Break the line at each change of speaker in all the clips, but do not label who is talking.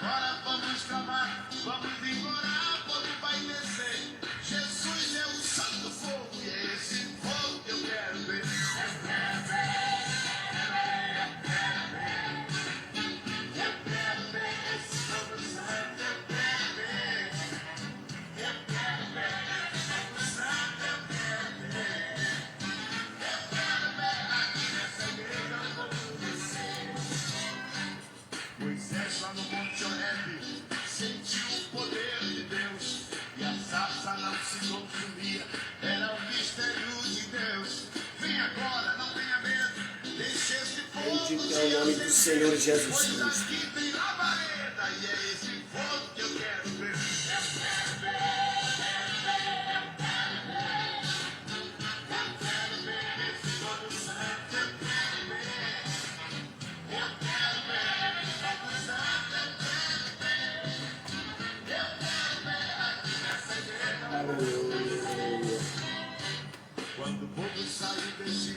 Agora vamos clamar, vamos implorar, fogo vai descer. Jesus é o santo fogo e é esse fogo que eu quero ver. Moisés lá no Monte Horebe sentiu o poder de Deus e a sarça não se consumia, era o mistério de Deus. Vem agora, não tenha medo, deixe esse fogo.
Bendito é o nome do Senhor Jesus
Pois
Cristo.
aqui tem labareda e é esse fogo que eu quero ver. Quando o povo saiu desse,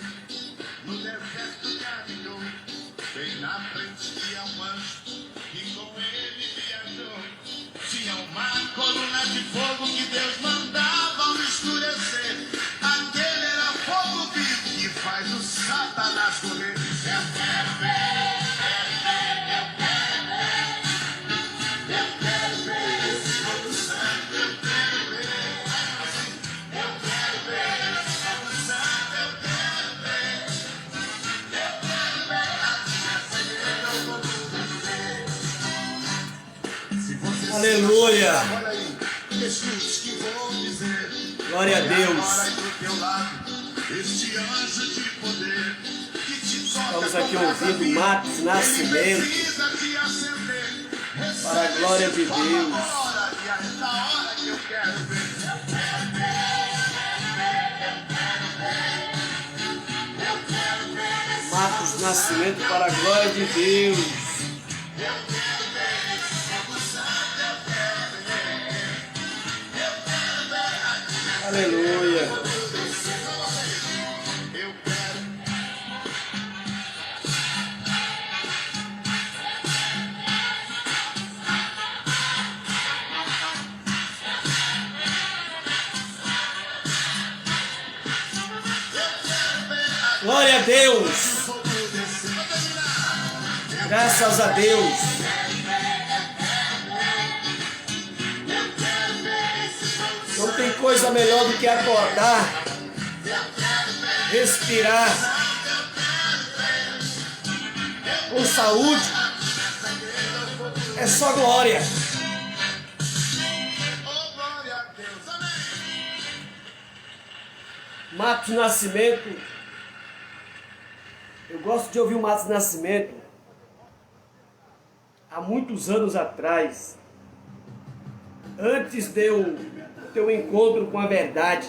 no deserto caminhou, bem na frente tinha um anjo, e com ele viajou. Tinha uma coluna de fogo que Deus mandava ao escurecer. Aquele era fogo vivo que faz o Satanás correr. Eu quero ver, eu quero ver esse fogo santo, eu quero ver. Eu quero ver esse fogo santo, eu quero ver. Eu quero ver essa igreja, eu vou ver. Se você
Aleluia.
olha aí, escute que vou dizer.
Glória a Deus.
Agora do teu lado, este anjo de poder que te toca.
Estamos aqui
com
ouvindo
vida.
Marcos Nascimento.
Ele precisa te acender.
Para a glória de
Recebe esse
Deus.
fogo agora, e é essa hora que eu quero ver.
Marcos Nascimento para a glória de Deus. Aleluia.
Eu quero.
Glória a Deus. Graças a Deus. Não tem coisa melhor do que acordar, respirar com saúde. É só glória.
Oh, glória a Deus, amém.
Marcos Nascimento. Eu gosto de ouvir o Marcos Nascimento. Há muitos anos atrás, antes de eu ter um encontro com a verdade,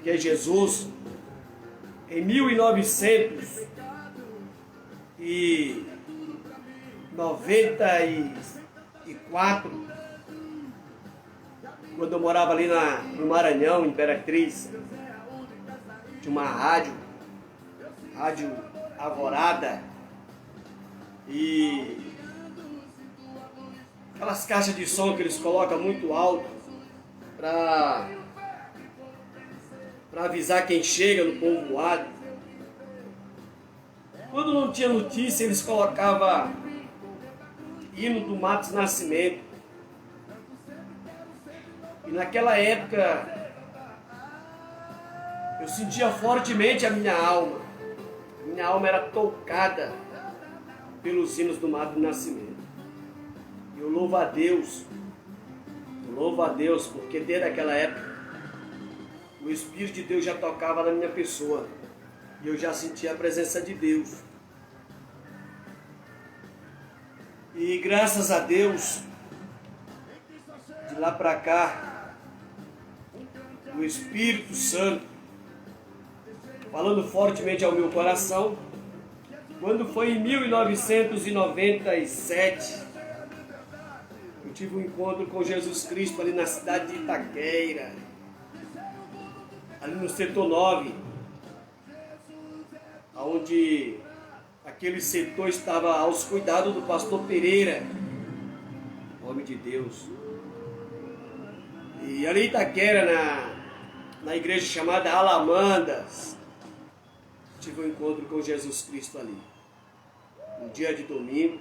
que é Jesus, em 1994, quando eu morava ali no Maranhão, Imperatriz, tinha uma rádio Alvorada, e aquelas caixas de som que eles colocam muito alto para avisar quem chega no povoado. Quando não tinha notícia, eles colocavam hino do Marcos Nascimento. E naquela época eu sentia fortemente a minha alma. Minha alma era tocada pelos hinos do Marcos Nascimento. E eu louvo a Deus, porque desde aquela época o Espírito de Deus já tocava na minha pessoa e eu já sentia a presença de Deus. E graças a Deus, de lá para cá, o Espírito Santo falando fortemente ao meu coração, quando foi em 1997, eu tive um encontro com Jesus Cristo ali na cidade de Itaquera, ali no setor 9, onde aquele setor estava aos cuidados do pastor Pereira. nome de Deus. E ali em Itaquera, na igreja chamada Alamandas, tive um encontro com Jesus Cristo ali. Um dia de domingo,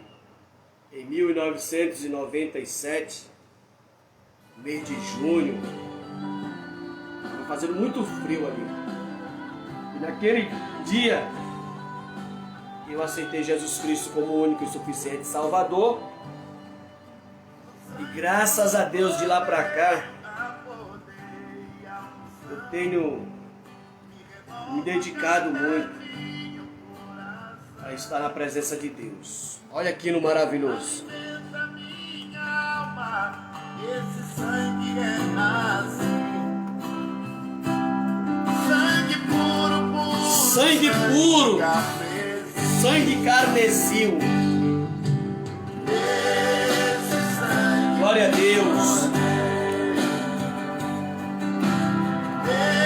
em 1997, mês de junho, estava fazendo muito frio ali. E naquele dia, eu aceitei Jesus Cristo como o único e suficiente Salvador. E graças a Deus, de lá para cá, eu tenho me dedicado muito a estar na presença de Deus. Olha aqui no maravilhoso.
Esse sangue sangue puro,
Sangue puro, sangue carmesim. Glória a Deus.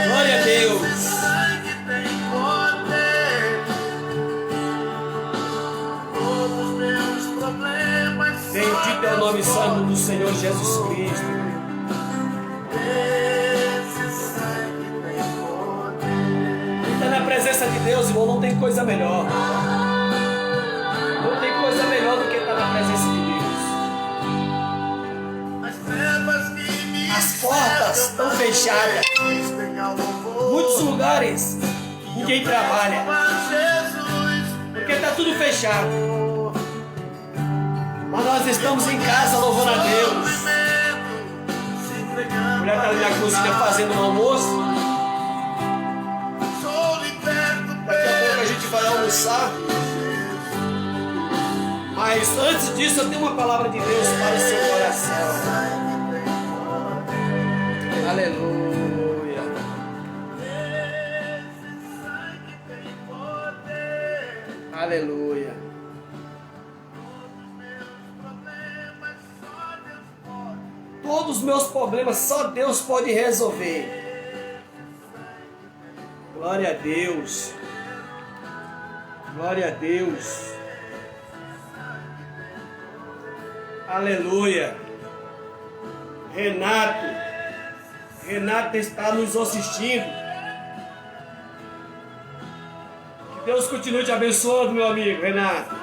Glória a Deus.
Sangue tem poder. Todos os meus problemas.
Bendito é o nome santo do Senhor Jesus Cristo.
Esse sangue tem poder.
Está na presença de Deus, irmão, não tem coisa melhor. Não tem coisa melhor do que estar na presença de Deus.
As trevas que me
As portas estão fechadas.
resistem ao louvor.
Muitos lugares ninguém trabalha,
Jesus,
porque está tudo fechado. Mas nós estamos em casa louvando a Deus.
se
A
entregando.
mulher está ali na cozinha fazendo um almoço.
Sou liberto
Daqui a pouco a gente vai almoçar. Mas antes disso eu tenho uma palavra de Deus para o seu coração. Aleluia. Aleluia. Todos os meus problemas só Deus pode resolver. Glória a Deus. Glória a Deus. Aleluia. Renato está nos assistindo. Que Deus continue te abençoando, meu amigo Renato.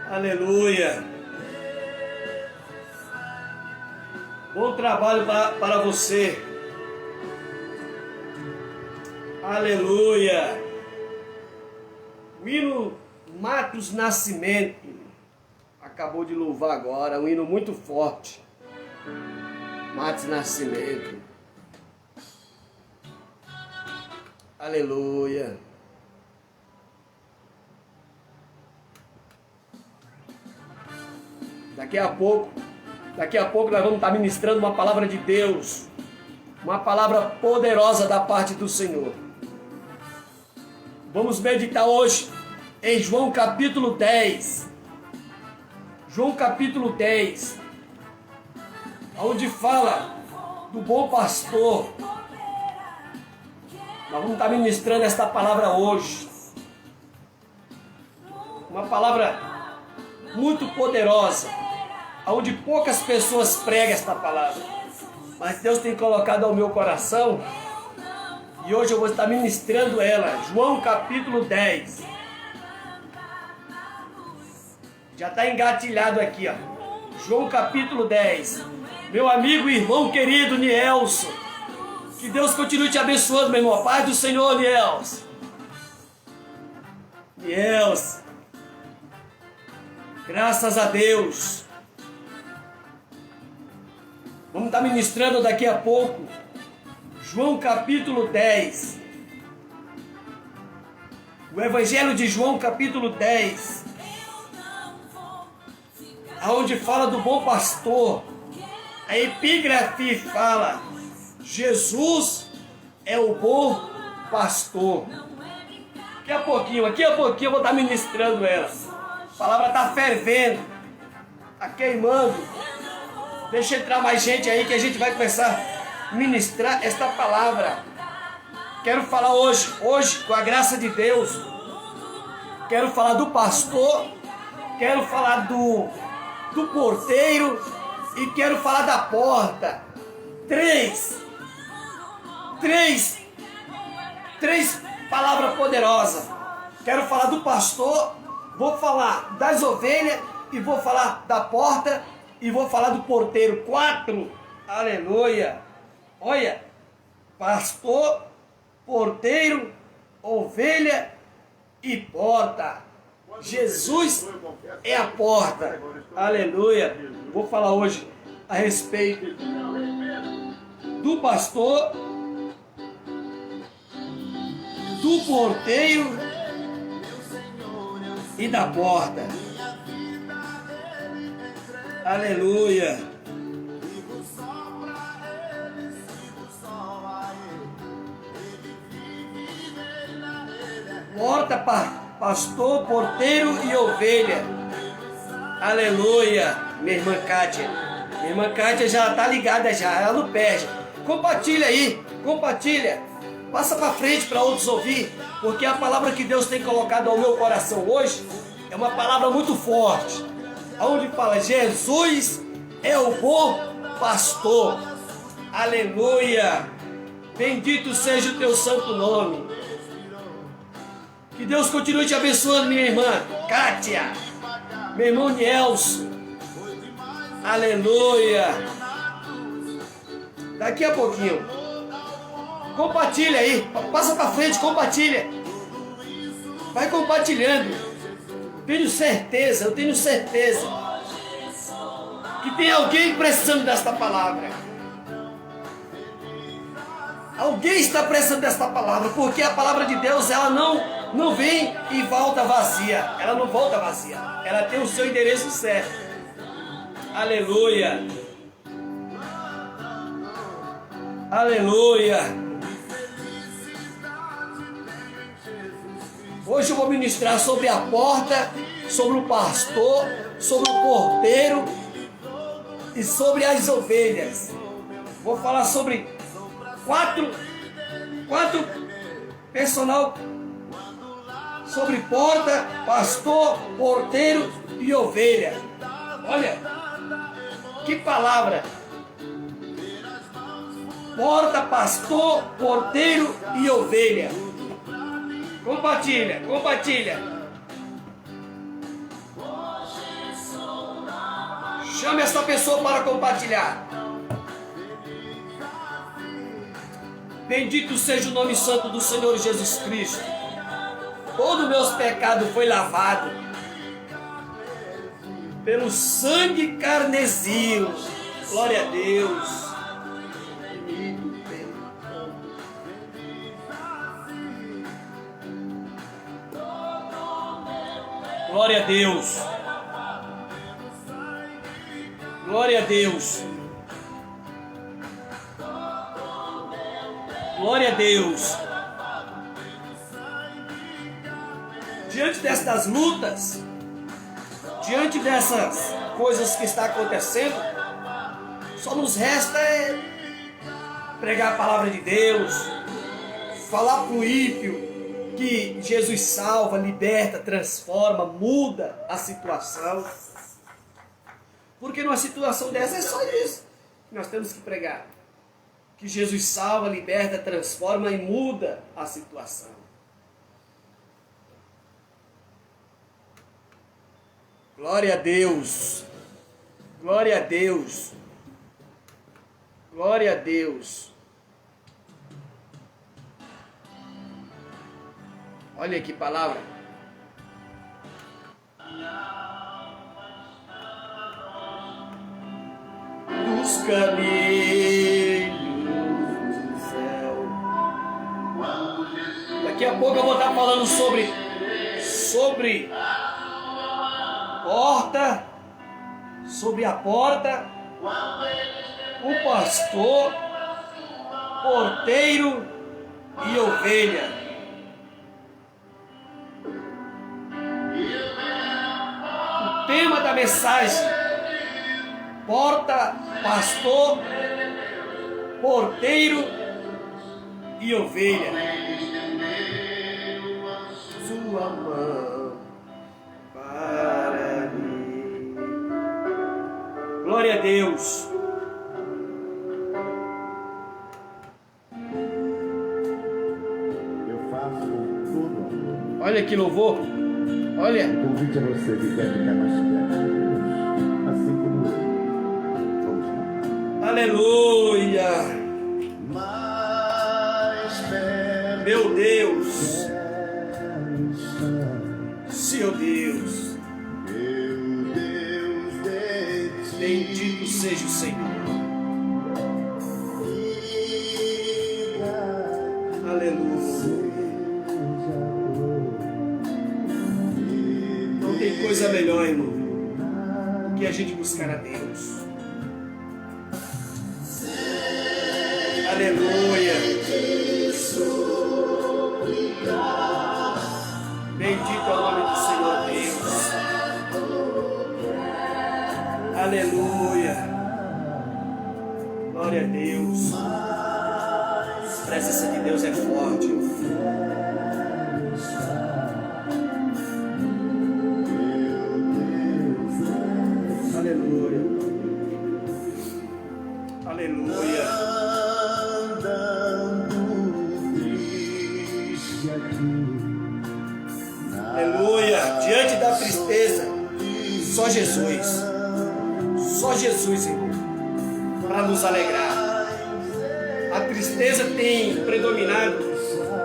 Aleluia. Bom trabalho para você. Aleluia. O hino Matos Nascimento acabou de louvar agora, um hino muito forte. Matos Nascimento. Aleluia. Daqui a pouco nós vamos estar ministrando uma palavra de Deus, uma palavra poderosa da parte do Senhor. Vamos meditar hoje em João capítulo 10. João capítulo 10, onde fala do bom pastor. Nós vamos estar ministrando esta palavra hoje. Uma palavra muito poderosa, onde poucas pessoas pregam esta palavra. Mas Deus tem colocado ao meu coração e hoje eu vou estar ministrando ela. João capítulo 10. Já está engatilhado aqui, ó. João capítulo 10. Meu amigo e irmão querido Nielson. Que Deus continue te abençoando, meu irmão. Paz do Senhor, Nielson. Nielson. Graças a Deus. Vamos estar ministrando daqui a pouco. João capítulo 10. O Evangelho de João capítulo 10. Onde fala do bom pastor. A epígrafe fala: Jesus é o bom pastor. Daqui a pouquinho eu vou estar ministrando ela. A palavra está fervendo, está queimando. Deixa entrar mais gente aí que a gente vai começar a ministrar esta palavra. Quero falar hoje, com a graça de Deus, quero falar do pastor, quero falar do porteiro e quero falar da porta. Três palavras poderosas. Quero falar do pastor, vou falar das ovelhas e vou falar da porta e vou falar do porteiro. 4. Aleluia. Olha, pastor, porteiro, ovelha e porta. Jesus é a porta. Aleluia. Vou falar hoje a respeito do pastor, do porteiro e da porta. Aleluia. Porta, pastor, porteiro e ovelha. Aleluia. Minha irmã Kátia. Minha irmã Kátia já está ligada já, ela não perde. Compartilha aí, compartilha. Passa para frente para outros ouvir, porque a palavra que Deus tem colocado ao meu coração hoje é uma palavra muito forte. Onde fala, Jesus é o bom pastor. Aleluia. Bendito seja o teu santo nome. Que Deus continue te abençoando, minha irmã Kátia, meu irmão Nelson. Aleluia. Daqui a pouquinho. Compartilha aí. Passa pra frente, compartilha. Vai compartilhando. Eu tenho certeza que tem alguém precisando desta palavra. Alguém está precisando desta palavra, porque a palavra de Deus, ela não vem e volta vazia. Ela não volta vazia. Ela tem o seu endereço certo. Aleluia. Aleluia. Hoje eu vou ministrar sobre a porta, sobre o pastor, sobre o porteiro e sobre as ovelhas. Vou falar sobre quatro personal sobre porta, pastor, porteiro e ovelha. Olha, que palavra! Porta, pastor, porteiro e ovelha. Compartilha, compartilha. Chame essa pessoa para compartilhar. Bendito seja o nome santo do Senhor Jesus Cristo. Todo meus pecados foi lavado pelo sangue carnezinho. Glória a Deus. Glória a Deus. Glória a Deus. Glória a Deus. Diante destas lutas, diante dessas coisas que está acontecendo, só nos resta pregar a palavra de Deus, falar para o ímpio que Jesus salva, liberta, transforma, muda a situação. Porque numa situação dessa é só isso que nós temos que pregar. Que Jesus salva, liberta, transforma e muda a situação. Glória a Deus. Glória a Deus. Glória a Deus. Olha que palavra. Dos caminhos do céu. Daqui a pouco eu vou estar falando sobre porta, sobre a porta, o pastor, porteiro e ovelha. O tema da mensagem: porta, pastor, porteiro e ovelha. Sua mão para mim. a Deus.
Eu faço com todo amor.
Olha que louvor. Olha.
O convite a você que quer ficar mais perto de Deus, assim como eu. Vamos lá.
Aleluia.
Mais perto.
Meu Deus. Seu Deus.
Meu Deus de ti.
Bendito seja o Senhor. Aleluia. Não tem coisa melhor, irmão, que a gente buscar a Deus. Aleluia. Bendito é o nome do Senhor Deus. Aleluia. Glória a Deus. A presença de Deus é forte. Aleluia. Aleluia. Aleluia. Diante da tristeza, só Jesus. Só Jesus, irmão, para nos alegrar. A tristeza tem predominado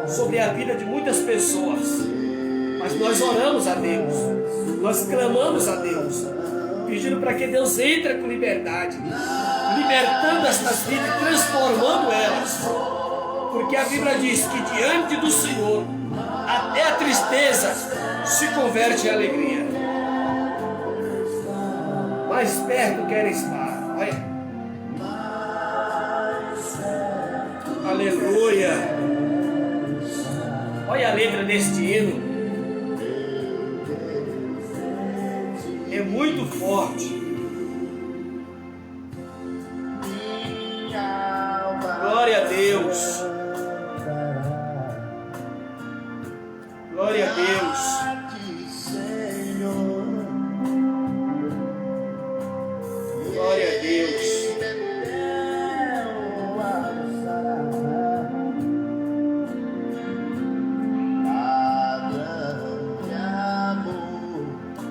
sobre a vida de muitas pessoas. Mas nós oramos a Deus. Nós clamamos a Deus, pedindo para que Deus entre com liberdade, libertando estas vidas e transformando elas. Porque a Bíblia diz que diante do Senhor, até a tristeza se converte em alegria. Mais perto quer estar. Olha. Aleluia. Olha a letra deste hino. É muito forte. Glória a Deus. Glória a Deus. Glória a Deus.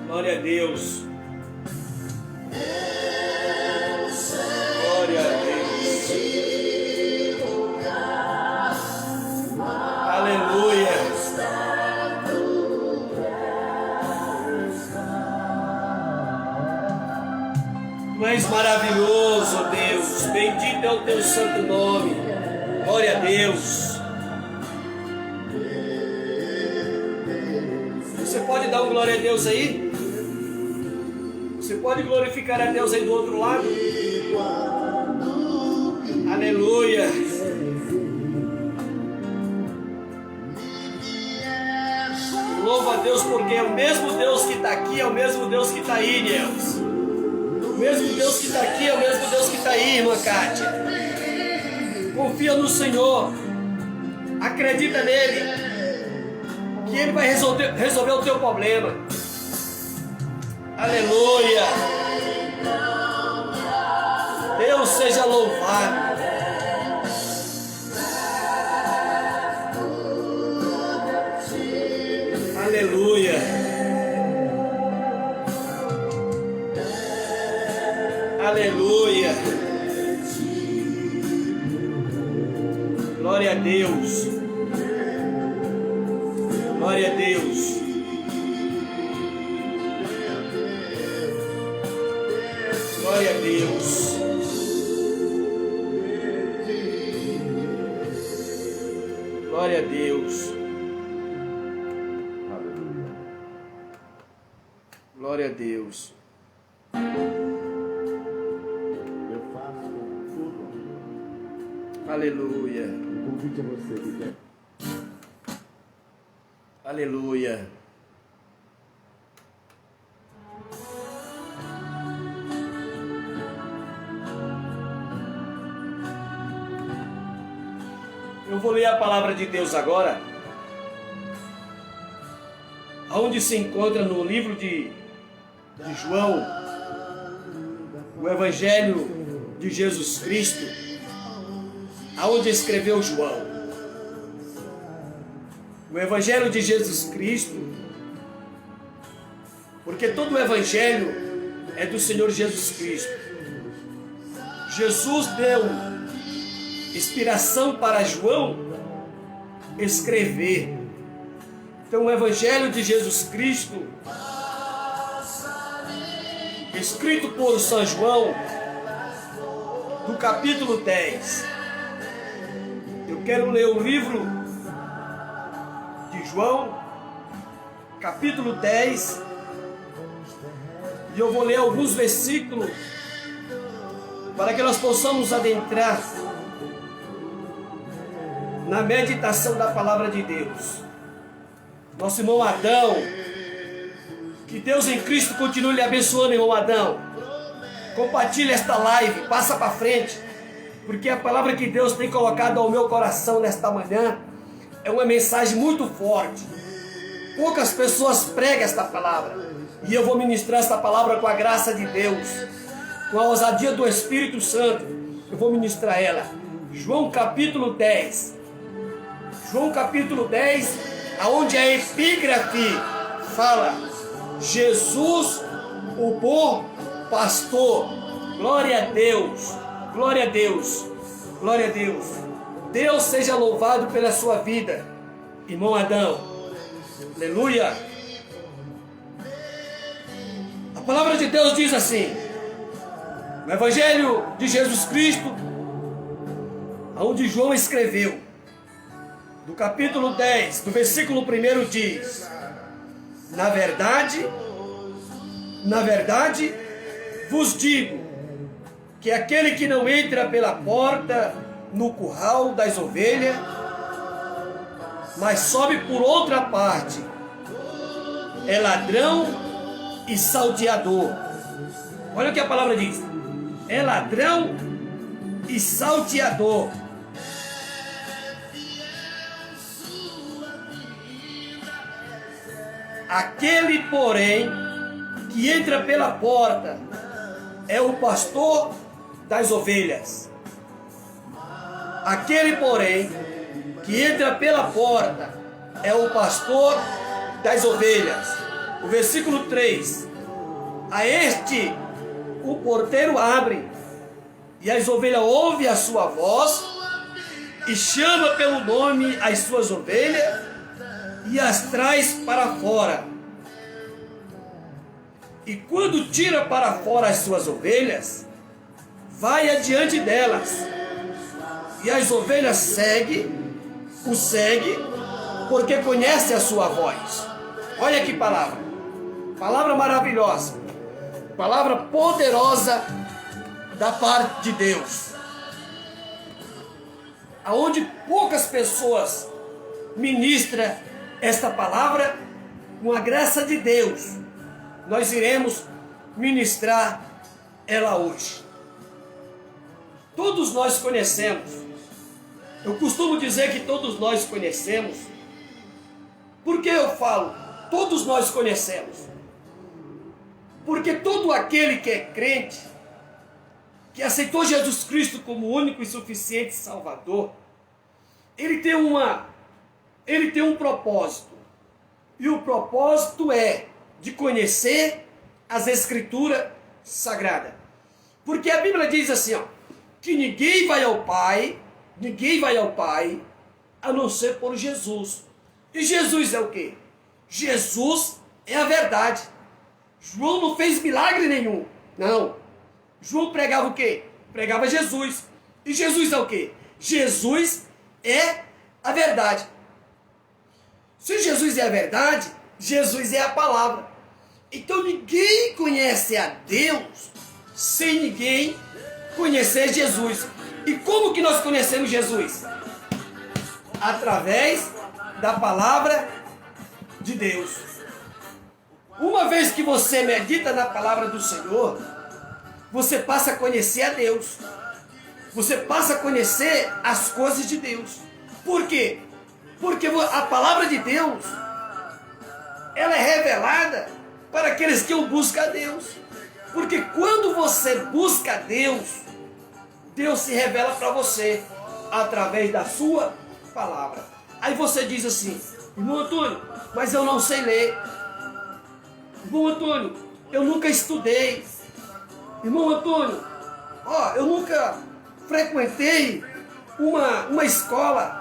Glória a Deus. Glória a Deus. Aleluia. Tu és maravilhoso, Deus. Bendito é o teu santo nome. Glória a Deus. Você pode dar um glória a Deus aí? Você pode glorificar a Deus aí do outro lado? Aleluia. Louva a Deus, porque é o mesmo Deus que está aqui, é o mesmo Deus que está aí, Deus. O mesmo Deus que está aqui é o mesmo Deus que está aí, irmã Kátia. Confia no Senhor. Acredita nele, que Ele vai resolver o teu problema. Aleluia. Deus seja louvado. Aleluia. Aleluia. Glória a Deus. Glória a Deus. Glória a Deus. Glória a Deus. Glória a Deus.
Eu faço com todo amor.
Aleluia.
O convite a você que quer.
Aleluia. Eu vou ler a palavra de Deus agora, onde se encontra no livro de João, o Evangelho de Jesus Cristo, aonde escreveu João. O Evangelho de Jesus Cristo, porque todo o Evangelho é do Senhor Jesus Cristo. Jesus deu inspiração para João escrever. Então o Evangelho de Jesus Cristo, escrito por São João, do capítulo 10. Eu quero ler o livro de João, capítulo 10, e eu vou ler alguns versículos para que nós possamos adentrar na meditação da palavra de Deus. Nosso irmão Adão, que Deus em Cristo continue lhe abençoando, irmão Adão. Compartilhe esta live, passa para frente, porque a palavra que Deus tem colocado ao meu coração nesta manhã é uma mensagem muito forte. Poucas pessoas pregam esta palavra, e eu vou ministrar esta palavra com a graça de Deus, com a ousadia do Espírito Santo. Eu vou ministrar ela. João capítulo 10. João capítulo 10, aonde a epígrafe fala: Jesus, o bom pastor. Glória a Deus, glória a Deus, glória a Deus. Deus seja louvado pela sua vida, irmão Adão. Aleluia. A palavra de Deus diz assim, no Evangelho de Jesus Cristo, aonde João escreveu, do capítulo 10, do versículo 1 diz: na verdade, vos digo que aquele que não entra pela porta no curral das ovelhas, mas sobe por outra parte, é ladrão e salteador. Olha o que a palavra diz: é ladrão e salteador. Aquele, porém, que entra pela porta é o pastor das ovelhas. Aquele, porém, que entra pela porta é o pastor das ovelhas. O versículo 3: a este o porteiro abre, e as ovelhas ouvem a sua voz, e chama pelo nome as suas ovelhas, e as traz para fora. E quando tira para fora as suas ovelhas, vai adiante delas, e as ovelhas o segue, porque conhece a sua voz. Olha que palavra, palavra maravilhosa, palavra poderosa da parte de Deus, aonde poucas pessoas ministram esta palavra. Com a graça de Deus, nós iremos ministrar ela hoje. Todos nós conhecemos, eu costumo dizer que todos nós conhecemos. Por que eu falo todos nós conhecemos? Porque todo aquele que é crente, que aceitou Jesus Cristo como único e suficiente Salvador, ele tem um propósito. E o propósito é de conhecer as Escrituras Sagradas. Porque a Bíblia diz assim, que ninguém vai ao Pai, a não ser por Jesus. E Jesus é o quê? Jesus é a verdade. João não fez milagre nenhum. Não. João pregava o quê? Pregava Jesus. E Jesus é o quê? Jesus é a verdade. Se Jesus é a verdade, Jesus é a palavra. Então ninguém conhece a Deus sem ninguém conhecer Jesus. E como que nós conhecemos Jesus? Através da palavra de Deus. Uma vez que você medita na palavra do Senhor, você passa a conhecer a Deus. Você passa a conhecer as coisas de Deus. Por quê? Porque a palavra de Deus, ela é revelada para aqueles que o buscam a Deus. Porque quando você busca a Deus, Deus se revela para você através da sua palavra. Aí você diz assim: irmão Antônio, mas eu não sei ler. Irmão Antônio, eu nunca estudei. Irmão Antônio, eu nunca frequentei uma escola.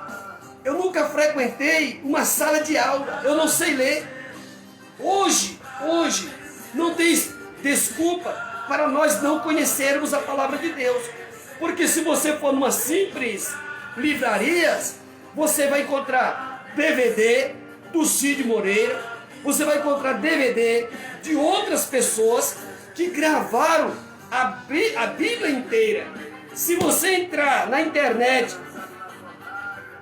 Eu nunca frequentei uma sala de aula. Eu não sei ler. Hoje, não tem desculpa para nós não conhecermos a palavra de Deus. Porque se você for numa simples livraria, você vai encontrar DVD do Cid Moreira, você vai encontrar DVD de outras pessoas que gravaram a Bíblia inteira. Se você entrar na internet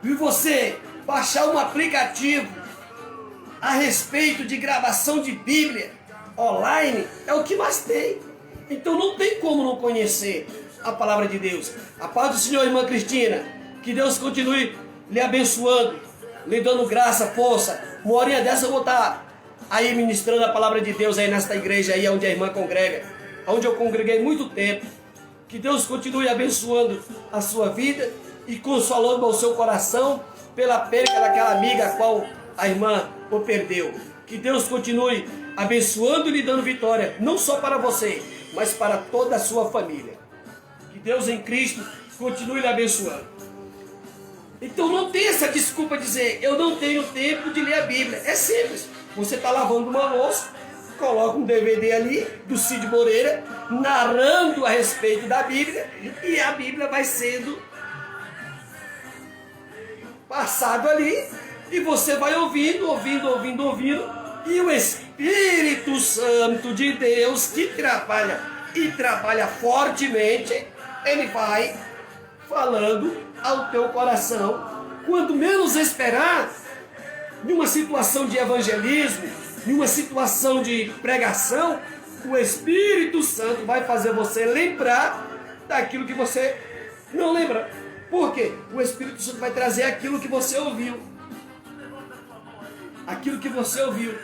e você baixar um aplicativo a respeito de gravação de Bíblia online, é o que mais tem. Então não tem como não conhecer a palavra de Deus. A paz do Senhor, irmã Cristina. Que Deus continue lhe abençoando, lhe dando graça, força. Uma horinha dessa eu vou estar aí ministrando a palavra de Deus aí nesta igreja aí onde a irmã congrega, onde eu congreguei muito tempo. Que Deus continue abençoando a sua vida e consolando ao seu coração pela perca daquela amiga a qual a irmã o perdeu. Que Deus continue abençoando e lhe dando vitória, não só para você, mas para toda a sua família. Que Deus em Cristo continue lhe abençoando. Então não tem essa desculpa de dizer: eu não tenho tempo de ler a Bíblia. É simples. Você está lavando uma louça, coloca um DVD ali do Cid Moreira narrando a respeito da Bíblia, e a Bíblia vai sendo passado ali, e você vai ouvindo, e o Espírito Santo de Deus, que trabalha e trabalha fortemente, ele vai falando ao teu coração. Quando menos esperar, numa situação de evangelismo, numa situação de pregação, o Espírito Santo vai fazer você lembrar daquilo que você não lembra. Por quê? O Espírito Santo vai trazer aquilo que você ouviu. Aquilo que você ouviu.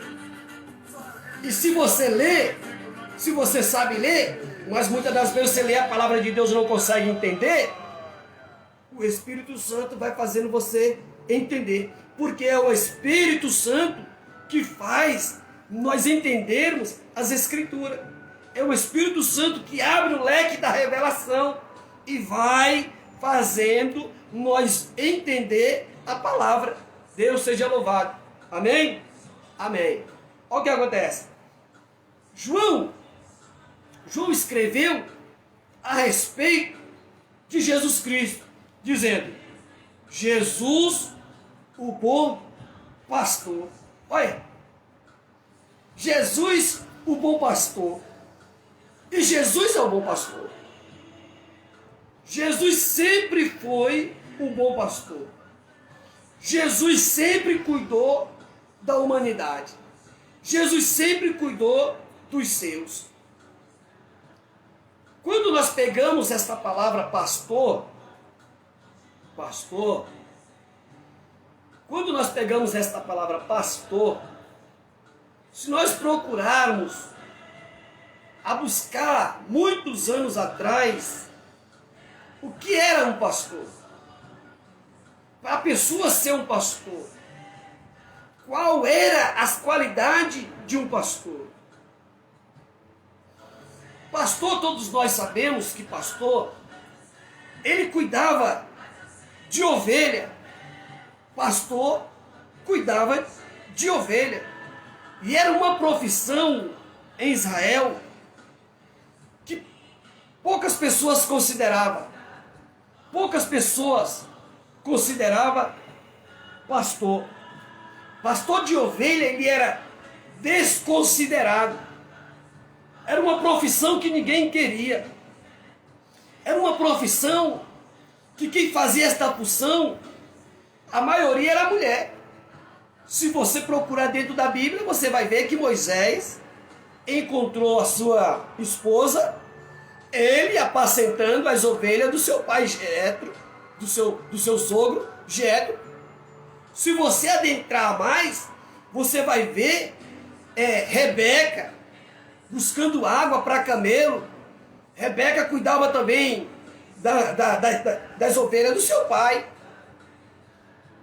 E se você lê, se você sabe ler, mas muitas das vezes você lê a palavra de Deus e não consegue entender, o Espírito Santo vai fazendo você entender. Porque é o Espírito Santo que faz nós entendermos as Escrituras. É o Espírito Santo que abre o leque da revelação e vai fazendo nós entender a palavra. Deus seja louvado. Amém? Amém. Olha o que acontece. João escreveu a respeito de Jesus Cristo, dizendo: Jesus, o bom pastor. Olha, Jesus, o bom pastor. E Jesus é o bom pastor. Jesus sempre foi um bom pastor. Jesus sempre cuidou da humanidade. Jesus sempre cuidou dos seus. Quando nós pegamos esta palavra pastor, quando nós pegamos esta palavra pastor, se nós procurarmos a buscar muitos anos atrás, o que era um pastor? Para a pessoa ser um pastor, qual era as qualidades de um pastor? Pastor, todos nós sabemos que pastor, ele cuidava de ovelha. Pastor cuidava de ovelha. E era uma profissão em Israel que poucas pessoas consideravam. Poucas pessoas consideravam pastor. Pastor de ovelha, ele era desconsiderado. Era uma profissão que ninguém queria. Era uma profissão que quem fazia esta função, a maioria era mulher. Se você procurar dentro da Bíblia, você vai ver que Moisés encontrou a sua esposa, ele apacentando as ovelhas do seu pai Jetro, do seu sogro Jetro. Se você adentrar mais, você vai ver Rebeca, buscando água para camelo. Rebeca cuidava também das ovelhas do seu pai.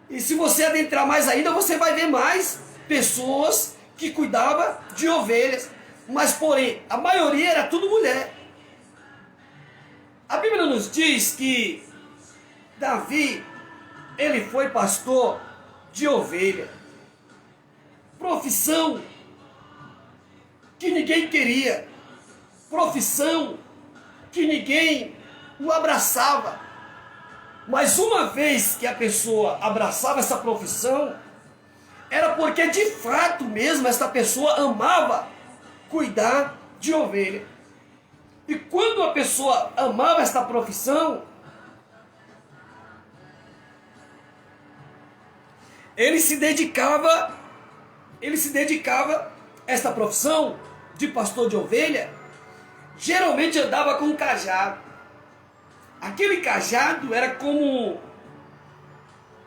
E se você adentrar mais ainda, você vai ver mais pessoas que cuidavam de ovelhas. Mas, porém, a maioria era tudo mulher. A Bíblia nos diz que Davi, ele foi pastor de ovelha. Profissão que ninguém queria. Profissão que ninguém o abraçava. Mas uma vez que a pessoa abraçava essa profissão, era porque de fato mesmo essa pessoa amava cuidar de ovelha. E quando a pessoa amava esta profissão, ele se dedicava a esta profissão de pastor de ovelha. Geralmente andava com um cajado. Aquele cajado era como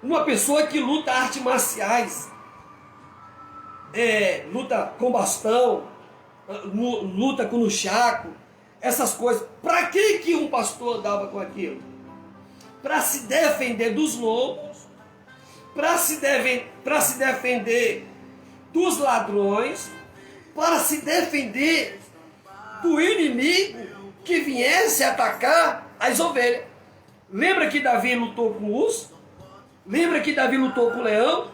uma pessoa que luta artes marciais, luta com bastão, luta com nunchaku, essas coisas. Para que um pastor andava com aquilo? Para se defender dos lobos, para se defender dos ladrões, para se defender do inimigo que viesse atacar as ovelhas. Lembra que Davi lutou com o urso? Lembra que Davi lutou com o leão?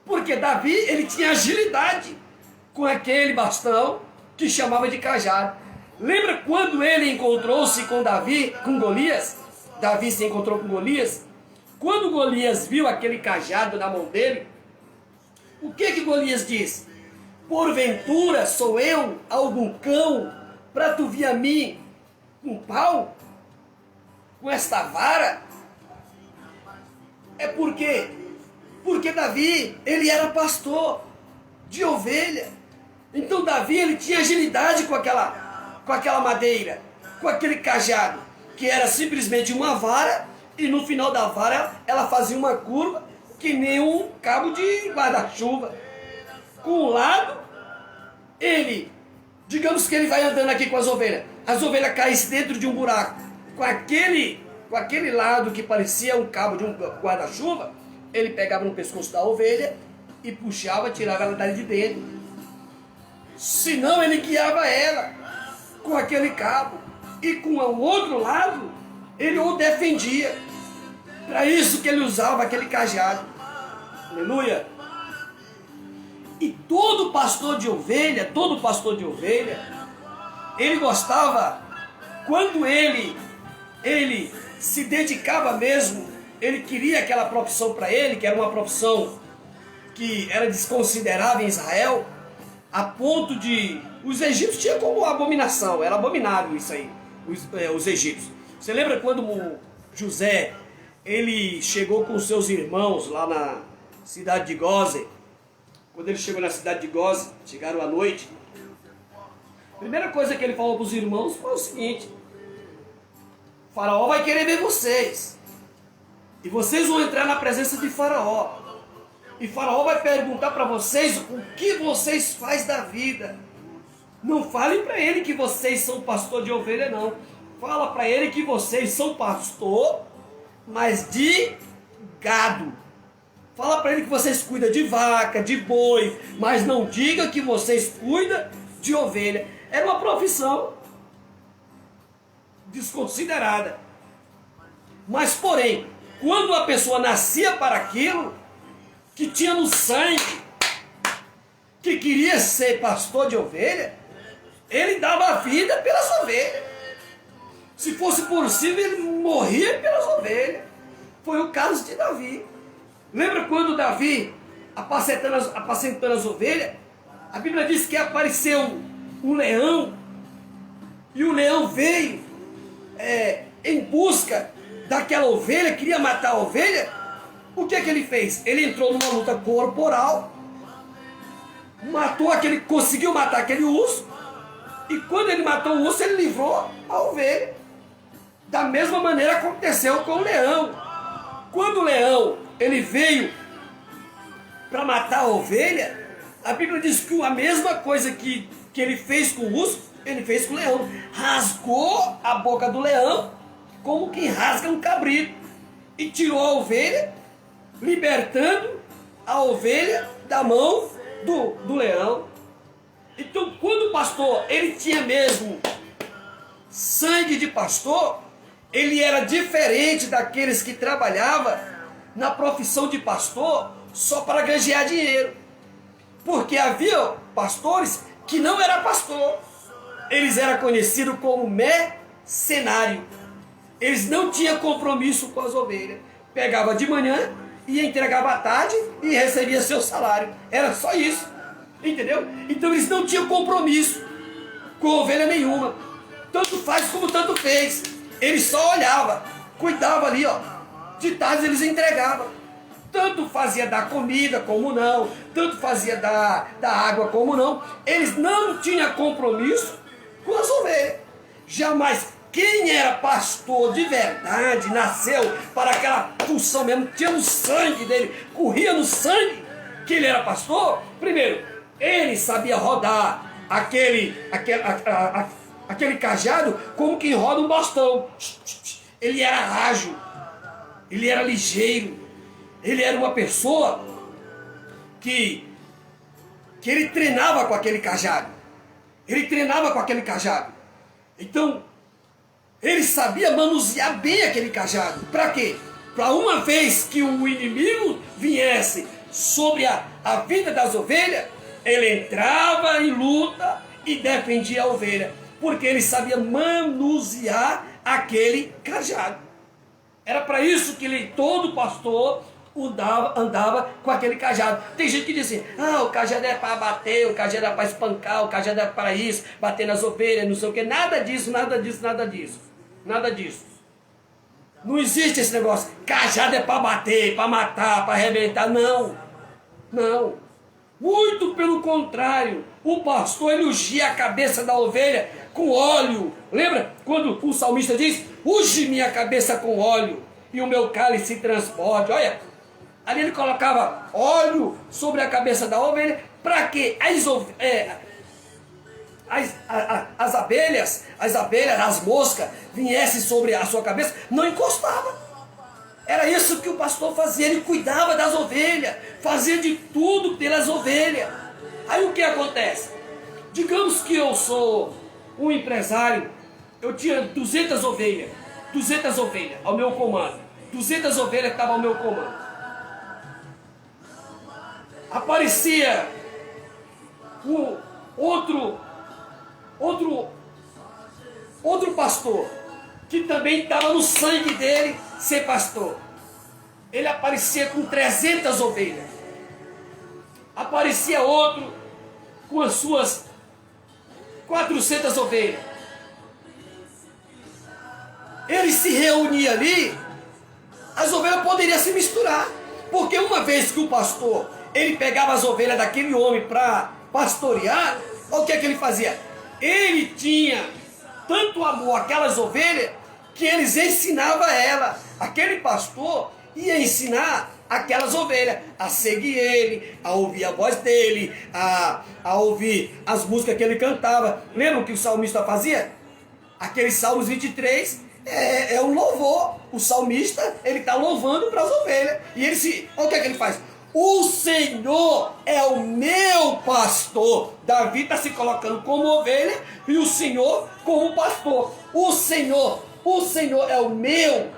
Porque Davi, ele tinha agilidade com aquele bastão que chamava de cajado. Lembra quando ele encontrou-se com Golias? Davi se encontrou com Golias. Quando Golias viu aquele cajado na mão dele, o que Golias disse? Porventura sou eu algum cão para tu vir a mim com pau? Com esta vara? É porque Davi, ele era pastor de ovelha. Então Davi, ele tinha agilidade com aquela madeira, com aquele cajado, que era simplesmente uma vara, e no final da vara ela fazia uma curva que nem um cabo de guarda-chuva. Com um lado, digamos que ele vai andando aqui com as ovelhas caíssem dentro de um buraco, com aquele lado que parecia um cabo de um guarda-chuva, ele pegava no pescoço da ovelha e puxava, tirava ela dali de dentro. Senão ele guiava ela com aquele cabo, e com o outro lado ele o defendia. Para isso que ele usava aquele cajado. Aleluia! E todo pastor de ovelha, ele gostava, quando ele se dedicava mesmo, ele queria aquela profissão para ele, que era uma profissão que era desconsiderável em Israel, a ponto de... Os egípcios tinham como abominação, era abominável isso aí, os egípcios. Você lembra quando José, ele chegou com seus irmãos lá na cidade de Gósen? Quando ele chegou na cidade de Gósen, chegaram à noite, a primeira coisa que ele falou para os irmãos foi o seguinte: Faraó vai querer ver vocês, e vocês vão entrar na presença de Faraó, e Faraó vai perguntar para vocês o que vocês fazem da vida. Não falem para ele que vocês são pastor de ovelha, não. Fala para ele que vocês são pastor, mas de gado. Fala para ele que vocês cuidam de vaca, de boi, mas não diga que vocês cuidam de ovelha. Era uma profissão desconsiderada. Mas, porém, quando a pessoa nascia para aquilo, que tinha no sangue, que queria ser pastor de ovelha, ele dava a vida pelas ovelhas. Se fosse possível, ele morria pelas ovelhas. Foi o caso de Davi. Lembra quando Davi, apacentando as ovelhas, a Bíblia diz que apareceu um leão, e o leão veio em busca daquela ovelha, queria matar a ovelha. O que ele fez? Ele entrou numa luta corporal, conseguiu matar aquele urso, e quando ele matou o urso, ele livrou a ovelha. Da mesma maneira aconteceu com o leão. Quando o leão ele veio para matar a ovelha, A Bíblia diz que a mesma coisa que ele fez com o urso, ele fez com o leão. Rasgou a boca do leão, como quem rasga um cabrito. E tirou a ovelha, libertando a ovelha da mão do leão. Então, quando o pastor, ele tinha mesmo sangue de pastor, ele era diferente daqueles que trabalhavam na profissão de pastor só para ganhar dinheiro. Porque havia pastores que não eram pastor. Eles eram conhecidos como mercenário. Eles não tinham compromisso com as ovelhas. Pegava de manhã e entregava à tarde e recebia seu salário. Era só isso. Entendeu? Então eles não tinham compromisso com ovelha nenhuma. Tanto faz como tanto fez. Eles só olhavam, cuidavam ali, ó. De tarde eles entregavam. Tanto fazia dar comida como não, tanto fazia dar água como não. Eles não tinham compromisso com as ovelhas. Jamais. Quem era pastor de verdade, nasceu para aquela função mesmo, tinha no sangue dele, corria no sangue que ele era pastor. Primeiro, ele sabia rodar aquele cajado como quem roda um bastão. Ele era ágil, ele era ligeiro, ele era uma pessoa que ele treinava com aquele cajado. Ele treinava com aquele cajado. Então, ele sabia manusear bem aquele cajado. Para quê? Para uma vez que o inimigo viesse sobre a vida das ovelhas, ele entrava em luta e defendia a ovelha. Porque ele sabia manusear aquele cajado. Era para isso que todo pastor andava com aquele cajado. Tem gente que diz assim, o cajado é para bater, o cajado é para espancar, o cajado é para isso, bater nas ovelhas, não sei o que. Nada disso, nada disso, nada disso. Nada disso. Não existe esse negócio. Cajado é para bater, para matar, para arrebentar. Não. Não. Muito pelo contrário. O pastor, ele ungia a cabeça da ovelha com óleo. Lembra quando o salmista diz, unge minha cabeça com óleo e o meu cálice transborde. Olha, ali ele colocava óleo sobre a cabeça da ovelha para que as abelhas, as moscas viessem sobre a sua cabeça, não encostava. Era isso que o pastor fazia, ele cuidava das ovelhas, fazia de tudo pelas ovelhas. Aí o que acontece? Digamos que eu sou um empresário, eu tinha 200 ovelhas ao meu comando. 200 ovelhas estavam ao meu comando. Aparecia outro pastor, que também estava no sangue dele ser pastor. Ele aparecia com 300 ovelhas. Aparecia outro com as suas 400 ovelhas. Ele se reunia ali, as ovelhas poderiam se misturar. Porque uma vez que o pastor, ele pegava as ovelhas daquele homem para pastorear, o que é que ele fazia? Ele tinha tanto amor àquelas ovelhas que eles ensinavam ela. Aquele pastor ia ensinar aquelas ovelhas a seguir ele, a ouvir a voz dele, a ouvir as músicas que ele cantava. Lembra o que o salmista fazia? Aquele Salmos 23 é um louvor. O salmista, ele está louvando para as ovelhas. E olha o que é que ele faz? O Senhor é o meu pastor. Davi está se colocando como ovelha e o Senhor como pastor. O Senhor é o meu.